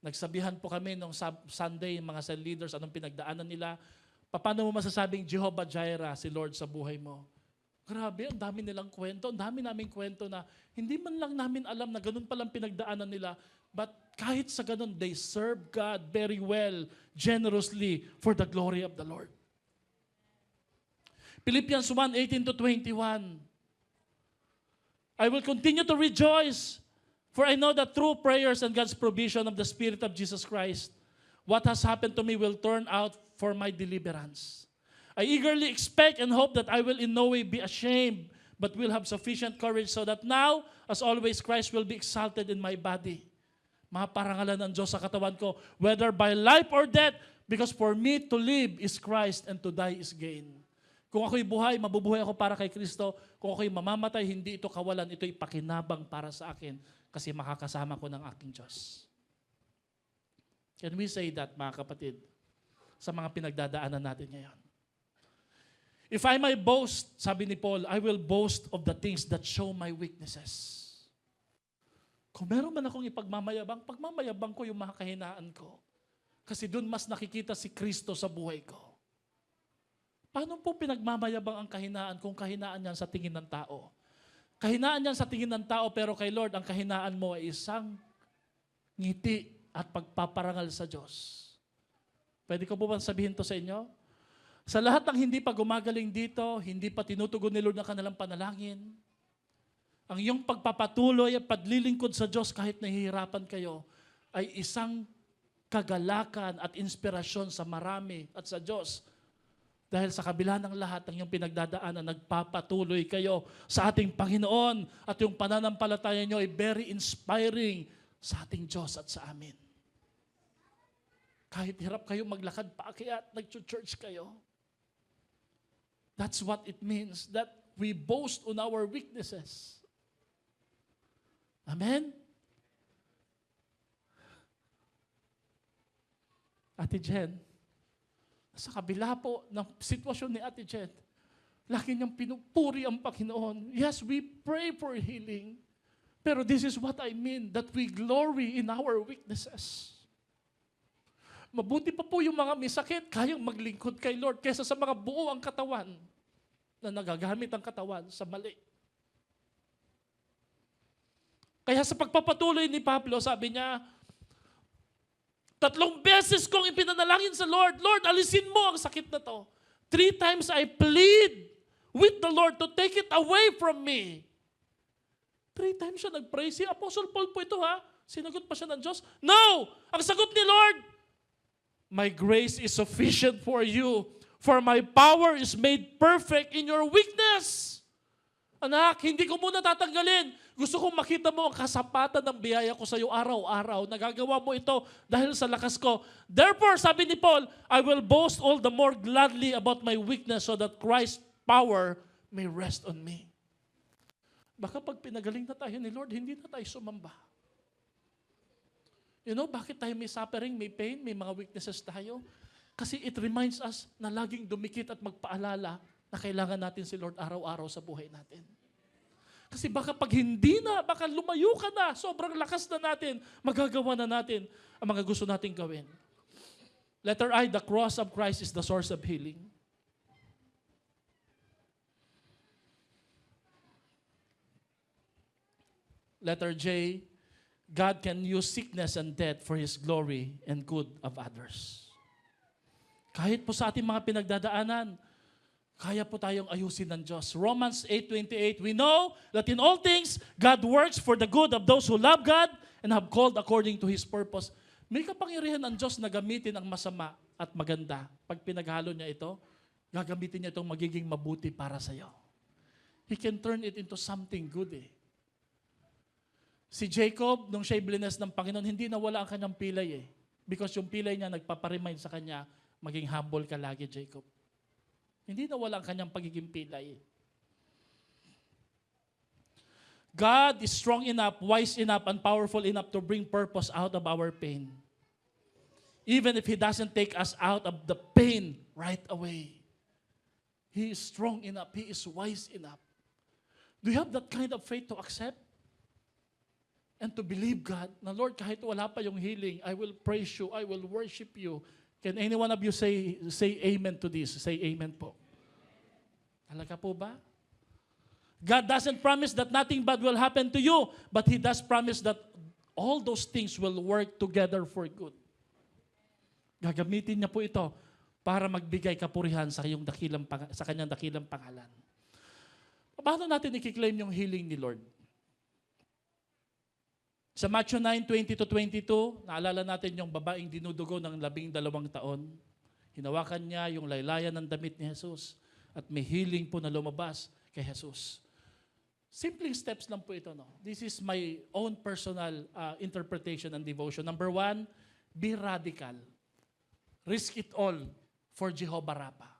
Nagsabihan po kami nung Sunday, mga cell leaders, anong pinagdaanan nila. Paano mo masasabing Jehovah Jireh, si Lord sa buhay mo? Grabe, ang dami nilang kwento. Ang dami naming kwento na hindi man lang namin alam na ganun palang pinagdaanan nila. But kahit sa ganun, they serve God very well, generously, for the glory of the Lord. Philippians 1:18-21. I will continue to rejoice, for I know that through prayers and God's provision of the Spirit of Jesus Christ, what has happened to me will turn out for my deliverance. I eagerly expect and hope that I will in no way be ashamed, but will have sufficient courage so that now, as always, Christ will be exalted in my body. Maparangalan ng Diyos sa katawan ko, whether by life or death, because for me to live is Christ and to die is gain. Kung ako'y buhay, mabubuhay ako para kay Kristo. Kung ako'y mamamatay, hindi ito kawalan, ito'y pakinabang para sa akin kasi makakasama ko ng aking Diyos. Can we say that, mga kapatid, sa mga pinagdadaanan natin ngayon? If I may boast, sabi ni Paul, I will boast of the things that show my weaknesses. Kung meron man akong ipagmamayabang, pagmamayabang ko yung mga kahinaan ko. Kasi doon mas nakikita si Kristo sa buhay ko. Paano po pinagmamayabang ang kahinaan kung kahinaan yan sa tingin ng tao? Kahinaan yan sa tingin ng tao, pero kay Lord, ang kahinaan mo ay isang ngiti at pagpaparangal sa Diyos. Pwede ko po ba sabihin to sa inyo? Sa lahat ng hindi pa gumagaling dito, hindi pa tinutugon ni Lord ang kanilang panalangin, ang iyong pagpapatuloy at paglilingkod sa Diyos kahit nahihirapan kayo, ay isang kagalakan at inspirasyon sa marami at sa Diyos. Dahil sa kabila ng lahat ng iyong pinagdadaanan, nagpapatuloy kayo sa ating Panginoon at yung pananampalataya niyo ay very inspiring sa ating Diyos at sa amin. Kahit hirap kayo maglakad paakyat, nag-church kayo. That's what it means that we boast on our weaknesses. Amen? Ate Jen, sa kabila po ng sitwasyon ni Ate Jen, lagi niyang pinupuri ang Panginoon. Yes, we pray for healing. Pero this is what I mean, that we glory in our weaknesses. Mabuti pa po yung mga may sakit, kayang maglingkod kay Lord, kaysa sa mga buo ang katawan na nagagamit ang katawan sa mali. Kaya sa pagpapatuloy ni Pablo, sabi niya, 3 beses kong ipinanalangin sa Lord, Lord, alisin mo ang sakit na to. 3 times I plead with the Lord to take it away from me. 3 times siya nag-pray. Si Apostle Paul po ito ha. Sinagot pa siya ng Diyos? No! Ang sagot ni Lord, my grace is sufficient for you, for my power is made perfect in your weakness. Anak, hindi ko muna tatanggalin. Gusto kong makita mo ang kasapatan ng biyaya ko sa iyo araw-araw. Nagagawa mo ito dahil sa lakas ko. Therefore, sabi ni Paul, I will boast all the more gladly about my weakness so that Christ's power may rest on me. Baka pag pinagaling na tayo ni Lord, hindi na tayo sumamba. You know, bakit tayo may suffering, may pain, may mga weaknesses tayo? Kasi it reminds us na laging dumikit at magpaalala na kailangan natin si Lord araw-araw sa buhay natin. Kasi baka pag hindi na, baka lumayo ka na, sobrang lakas na natin, magagawa na natin ang mga gusto nating gawin. Letter I, the cross of Christ is the source of healing. Letter J, God can use sickness and death for His glory and good of others. Kahit po sa ating mga pinagdadaanan, kaya po tayong ayusin ng Diyos. Romans 8:28, we know that in all things, God works for the good of those who love God and have called according to His purpose. May kapangyarihan ng Diyos na gamitin ang masama at maganda. Pag pinaghalo niya ito, gagamitin niya itong magiging mabuti para sa iyo. He can turn it into something good eh. Si Jacob, nung siya'y blines ng Panginoon, hindi nawala ang kanyang pilay eh. Because yung pilay niya nagpaparemind sa kanya, maging humble ka lagi, Jacob. Hindi nawala ang kanyang pagiging pilay. God is strong enough, wise enough, and powerful enough to bring purpose out of our pain. Even if He doesn't take us out of the pain right away. He is strong enough. He is wise enough. Do you have that kind of faith to accept? And to believe God, na Lord, kahit wala pa yung healing, I will praise you, I will worship you. Can any one of you say amen to this? Say amen po. Talaga po ba? God doesn't promise that nothing bad will happen to you, but He does promise that all those things will work together for good. Gagamitin niya po ito para magbigay kapurihan sa kanyang dakilang pangalan. Paano natin i-claim yung healing ni Lord? Sa Matthew 9:20-22, naalala natin yung babaeng dinudugo ng 12 taon. Hinawakan niya yung laylayan ng damit ni Jesus at may healing po na lumabas kay Jesus. Simpleng steps lang po ito. No? This is my own personal interpretation and devotion. Number 1, be radical. Risk it all for Jehovah Rapha.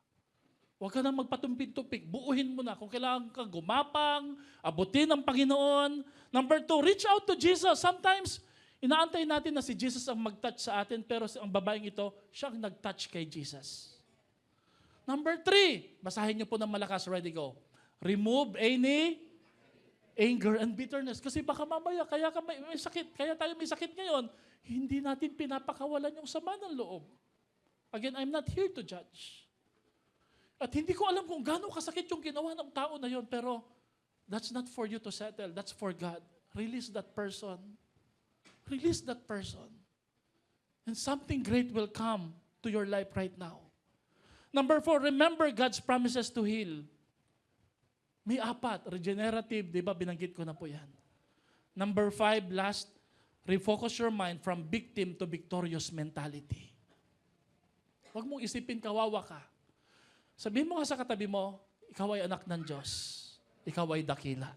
Huwag ka na magpatumpik-tupik. Buuhin mo na. Kung kailangan ka gumapang, abutin ang Panginoon. Number 2, reach out to Jesus. Sometimes, inaantay natin na si Jesus ang mag-touch sa atin, pero ang babaeng ito, siya ang nag-touch kay Jesus. Number 3, basahin niyo po ng malakas. Ready, go. Remove any anger and bitterness. Kasi baka mamaya, kaya may sakit, kaya tayo may sakit ngayon, hindi natin pinapakawalan yung sama ng loob. Again, I'm not here to judge. At hindi ko alam kung gaano kasakit yung ginawa ng tao na yon, pero that's not for you to settle. That's for God. Release that person. Release that person. And something great will come to your life right now. Number 4, remember God's promises to heal. May 4, regenerative, di ba? Binanggit ko na po yan. Number 5, last, refocus your mind from victim to victorious mentality. Huwag mong isipin kawawa ka. Sabihin mo nga sa katabi mo, ikaw ay anak ng Diyos. Ikaw ay dakila.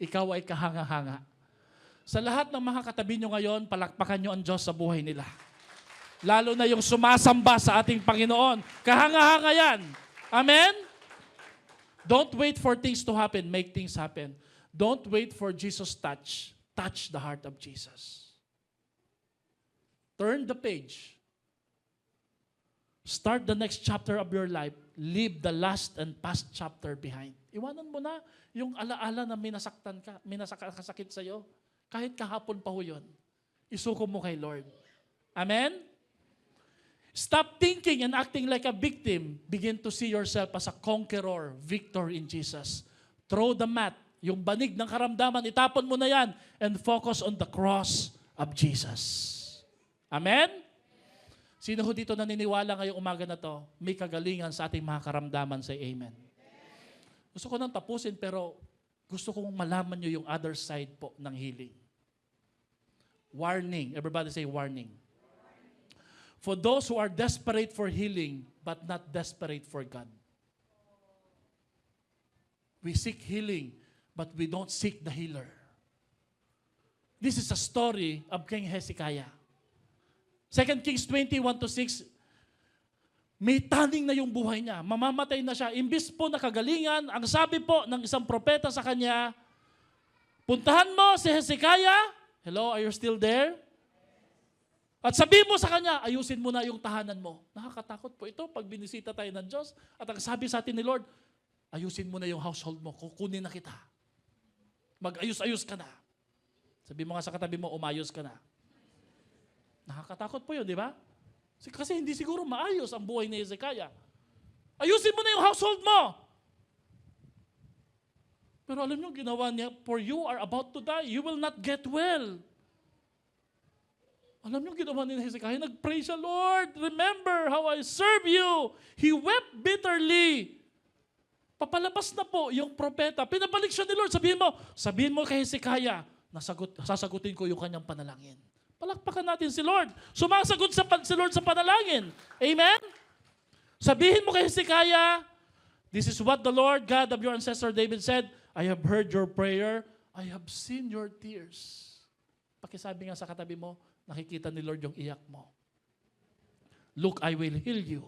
Ikaw ay kahanga-hanga. Sa lahat ng mga katabi nyo ngayon, palakpakan nyo ang Diyos sa buhay nila. Lalo na yung sumasamba sa ating Panginoon. Kahanga-hanga yan. Amen? Don't wait for things to happen. Make things happen. Don't wait for Jesus' touch. Touch the heart of Jesus. Turn the page. Start the next chapter of your life. Leave the last and past chapter behind. Iwanan mo na yung alaala na minasaktan ka, minasakit sa'yo. Kahit kahapon pa ho yun. Isuko mo kay Lord. Amen? Stop thinking and acting like a victim. Begin to see yourself as a conqueror, victor in Jesus. Throw the mat, yung banig ng karamdaman, itapon mo na yan and focus on the cross of Jesus. Amen? Sino ho dito naniniwala ngayong umaga na to, may kagalingan sa ating mga karamdaman? Say amen. Gusto ko nang tapusin pero gusto kong malaman nyo yung other side po ng healing. Warning. Everybody say warning. For those who are desperate for healing but not desperate for God. We seek healing but we don't seek the healer. This is a story of King Hezekiah. 2 Kings 20:1-6, may taning na yung buhay niya. Mamamatay na siya. Imbis po na kagalingan, ang sabi po ng isang propeta sa kanya, puntahan mo si Hezekiah. Hello, are you still there? At sabi mo sa kanya, ayusin mo na yung tahanan mo. Nakakatakot po ito pag binisita tayo ng Diyos. At ang sabi sa atin ni Lord, ayusin mo na yung household mo. Kukunin na kita. Mag-ayos-ayos ka na. Sabi mo nga sa katabi mo, umayos ka na. Nakakatakot po yun, di ba? Kasi hindi siguro maayos ang buhay ni Hezekiah. Ayusin mo na yung household mo. Pero alam niyo, ginawa niya, for you are about to die. You will not get well. Alam niyo, ginawa ni Hezekiah, nag-pray siya, Lord, remember how I serve you. He wept bitterly. Papalabas na po yung propeta. Pinabalik siya ni Lord. Sabihin mo kay Hezekiah, sasagutin ko yung kanyang panalangin. Palakpakan natin si Lord. Sumasagot si Lord sa panalangin. Amen? Sabihin mo kay Hezekiah, this is what the Lord God of your ancestor David said, I have heard your prayer, I have seen your tears. Pakisabi nga sa katabi mo, nakikita ni Lord yung iyak mo. Look, I will heal you.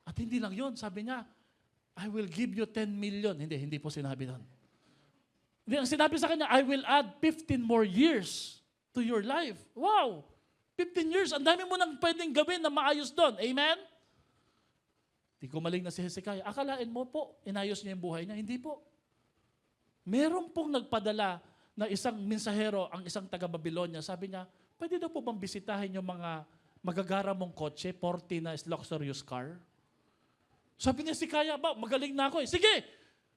At hindi lang yun, sabi niya, I will give you 10 million. Hindi po sinabi doon. Ang sinabi sa kanya, I will add 15 more years to your life. Wow! 15 years, ang dami mo nang pwedeng gawin na maayos doon. Amen? Di gumaling na si Hezekiah. Akalain mo po, inayos niya yung buhay niya. Hindi po. Meron pong nagpadala na isang mensahero, ang isang taga-Babylonia. Sabi niya, pwede daw po bang bisitahin yung mga magagara mong kotse, 40 na luxurious car? Sabi niya, si Kaya ba, magaling na ako eh. Sige!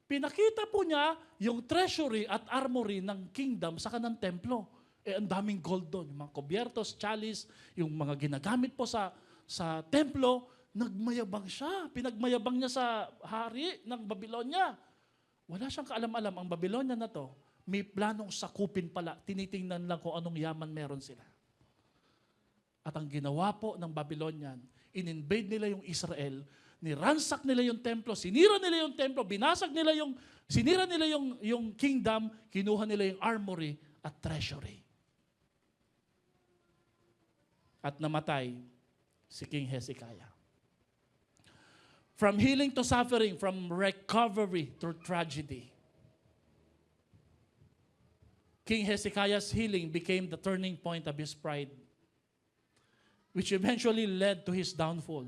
Pinakita po niya yung treasury at armory ng kingdom sa kanang templo. Ang daming gold doon. Yung mga kubyertos, chalice, yung mga ginagamit po sa templo, nagmayabang siya. Pinagmayabang niya sa hari ng Babylonia. Wala siyang kaalam-alam. Ang Babylonia na to, may planong sakupin pala. Tinitingnan lang kung anong yaman meron sila. At ang ginawa po ng Babylonian, in-invade nila yung Israel, niransak nila yung templo, sinira nila yung templo, sinira nila yung kingdom, kinuha nila yung armory at treasury. At namatay si King Hezekiah. From healing to suffering, from recovery to tragedy. King Hezekiah's healing became the turning point of his pride, which eventually led to his downfall.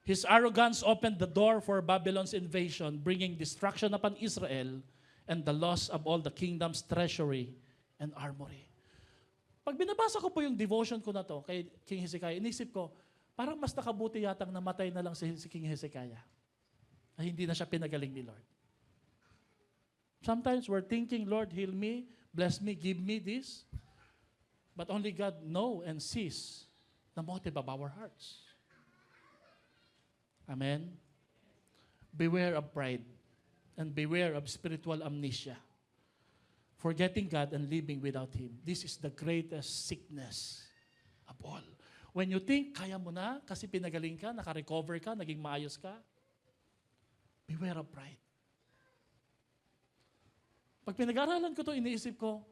His arrogance opened the door for Babylon's invasion, bringing destruction upon Israel and the loss of all the kingdom's treasury and armory. Pag binabasa ko po yung devotion ko na to kay King Hezekiah, inisip ko, parang mas nakabuti yatang namatay na lang si King Hezekiah. Ay hindi na siya pinagaling ni Lord. Sometimes we're thinking, Lord, heal me, bless me, give me this. But only God knows and sees the motive of our hearts. Amen? Beware of pride and beware of spiritual amnesia. Forgetting God and living without Him. This is the greatest sickness of all. When you think, kaya mo na, kasi pinagaling ka, naka-recover ka, naging maayos ka, beware of pride. Pag pinag-aralan ko to, iniisip ko,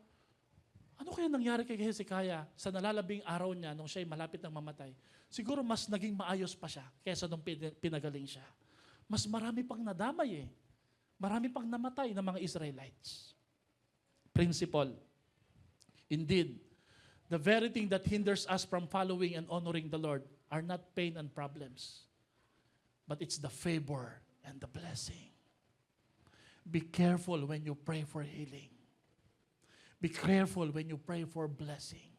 ano kaya nangyari kay Hezekiah sa nalalabing araw niya nung siya'y malapit ng mamatay? Siguro mas naging maayos pa siya kaysa nung pinagaling siya. Mas marami pang nadamay eh. Marami pang namatay ng mga Israelites. Principle. Indeed, the very thing that hinders us from following and honoring the Lord are not pain and problems, but it's the favor and the blessing. Be careful when you pray for healing. Be careful when you pray for blessing.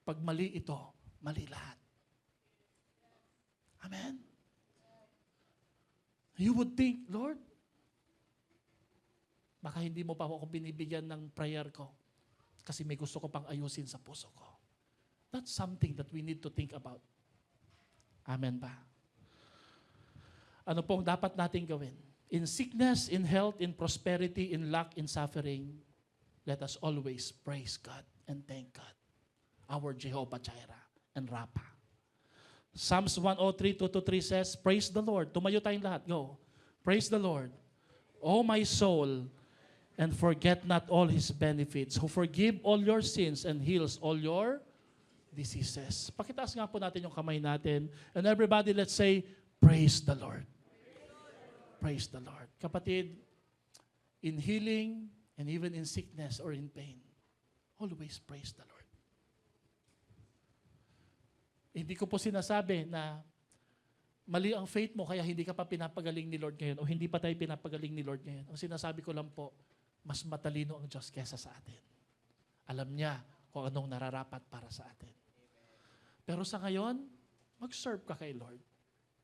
Pag mali ito, mali lahat. Amen? You would think, Lord, baka hindi mo pa ako binibigyan ng prayer ko kasi may gusto ko pang ayusin sa puso ko. That's something that we need to think about. Amen ba? Ano pong dapat natin gawin? In sickness, in health, in prosperity, in lack, in suffering, let us always praise God and thank God, our Jehovah Jireh and Rapha. Psalms 103, 2-3 says, praise the Lord. Tumayo tayong lahat. Go. Praise the Lord, O my soul, and forget not all His benefits, who forgive all your sins and heals all your diseases. Pakitaas nga po natin yung kamay natin. And everybody, let's say, praise the Lord. Praise the Lord. Kapatid, in healing and even in sickness or in pain, always praise the Lord. Hindi ko po sinasabi na mali ang faith mo kaya hindi ka pa pinapagaling ni Lord ngayon o hindi pa tayo pinapagaling ni Lord ngayon. Ang sinasabi ko lang po, mas matalino ang Diyos kesa sa atin. Alam niya kung anong nararapat para sa atin. Pero sa ngayon, mag-serve ka kay Lord.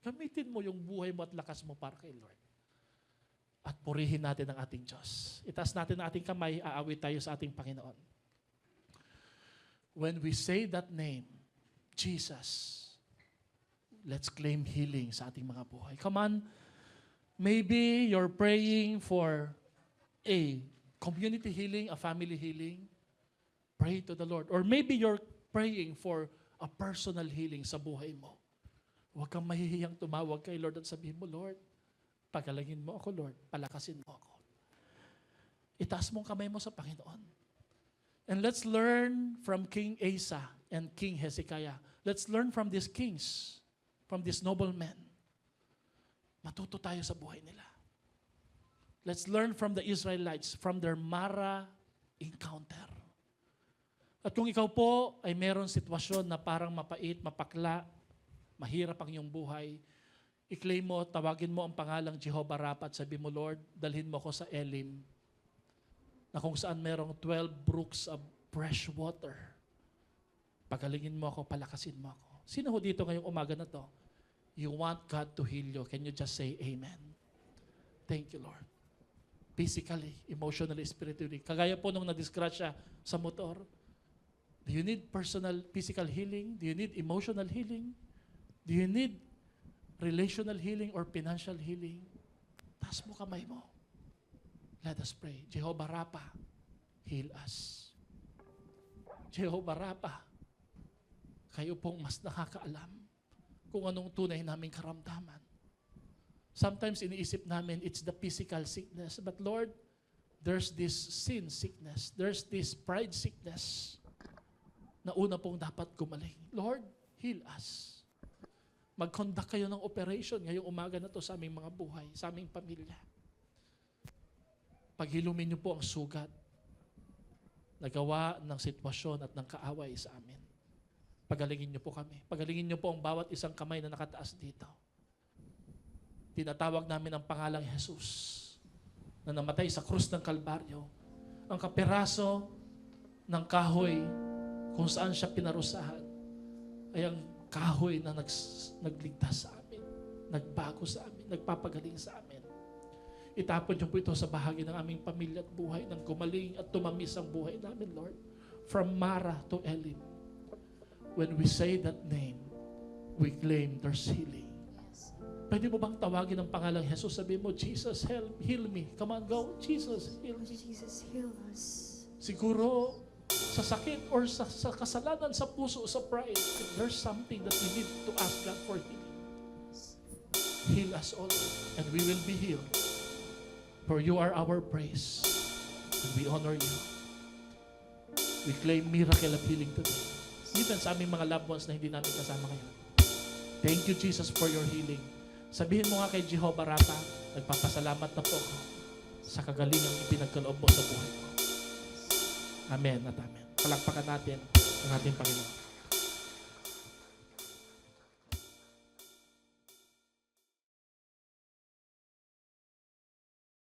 Gamitin mo yung buhay mo at lakas mo para kay Lord. At purihin natin ang ating Diyos. Itaas natin ang ating kamay, aawit tayo sa ating Panginoon. When we say that name, Jesus, let's claim healing sa ating mga buhay. Come on, maybe you're praying for a community healing, a family healing. Pray to the Lord. Or maybe you're praying for a personal healing sa buhay mo. Huwag kang mahihiyang tumawag kay Lord at sabihin mo, Lord, pagalangin mo ako, Lord. Palakasin mo ako. Itaas mong kamay mo sa Panginoon. And let's learn from King Asa and King Hezekiah. Let's learn from these kings, from these noblemen. Matuto tayo sa buhay nila. Let's learn from the Israelites, from their Mara encounter. At kung ikaw po ay meron sitwasyon na parang mapait, mapakla, mahirap ang iyong buhay, i-claim mo, tawagin mo ang pangalang Jehovah Rapha at sabi mo, Lord, dalhin mo ko sa Elim, na kung saan merong 12 brooks of fresh water. Pagalingin mo ako, palakasin mo ako. Sino ho dito ngayong umaga na to? You want God to heal you. Can you just say amen? Thank you, Lord. Physically, emotionally, spiritually. Kagaya po nung na-disgrasya sa motor. Do you need personal, physical healing? Do you need emotional healing? Do you need relational healing or financial healing? Taas mo kamay mo. Let us pray. Jehovah Rapha, heal us. Jehovah Rapha, kayo pong mas nakakaalam kung anong tunay naming karamdaman. Sometimes iniisip namin it's the physical sickness. But Lord, there's this sin sickness. There's this pride sickness na una pong dapat gumaling. Lord, heal us. Mag-conduct kayo ng operation ngayong umaga na to sa aming mga buhay, sa aming pamilya. Paghilumin niyo po ang sugat na gawa ng sitwasyon at ng kaaway sa amin. Pagalingin niyo po kami. Pagalingin niyo po ang bawat isang kamay na nakataas dito. Tinatawag namin ang pangalang Jesus na namatay sa krus ng Kalbaryo. Ang kapiraso ng kahoy kung saan siya pinarusahan ay ang kahoy na nagligtas sa amin, nagbago sa amin, nagpapagaling sa amin. Itapon niyo po ito sa bahagi ng aming pamilya at buhay nang gumaling at tumamis ang buhay namin, Lord. From Mara to Elim. When we say that name, we claim there's healing. Pwede mo bang tawagin ang pangalang Jesus? Sabihin mo, Jesus, heal me. Come on, go. Jesus, heal me. Jesus, heal us. Siguro, sa sakit or sa kasalanan, sa puso, sa pride, if there's something that we need to ask God for healing, heal us all and we will be healed. For you are our praise and we honor you. We claim miracle of healing today. Even sa aming mga loved ones na hindi namin kasama ngayon. Thank you, Jesus, for your healing. Sabihin mo nga kay Jehovah Rapha, nagpapasalamat na po ako sa kagalingang ipinagkaloob mo sa buhay ko. Amen at amen. Palakpakan natin ang ating Panginoon.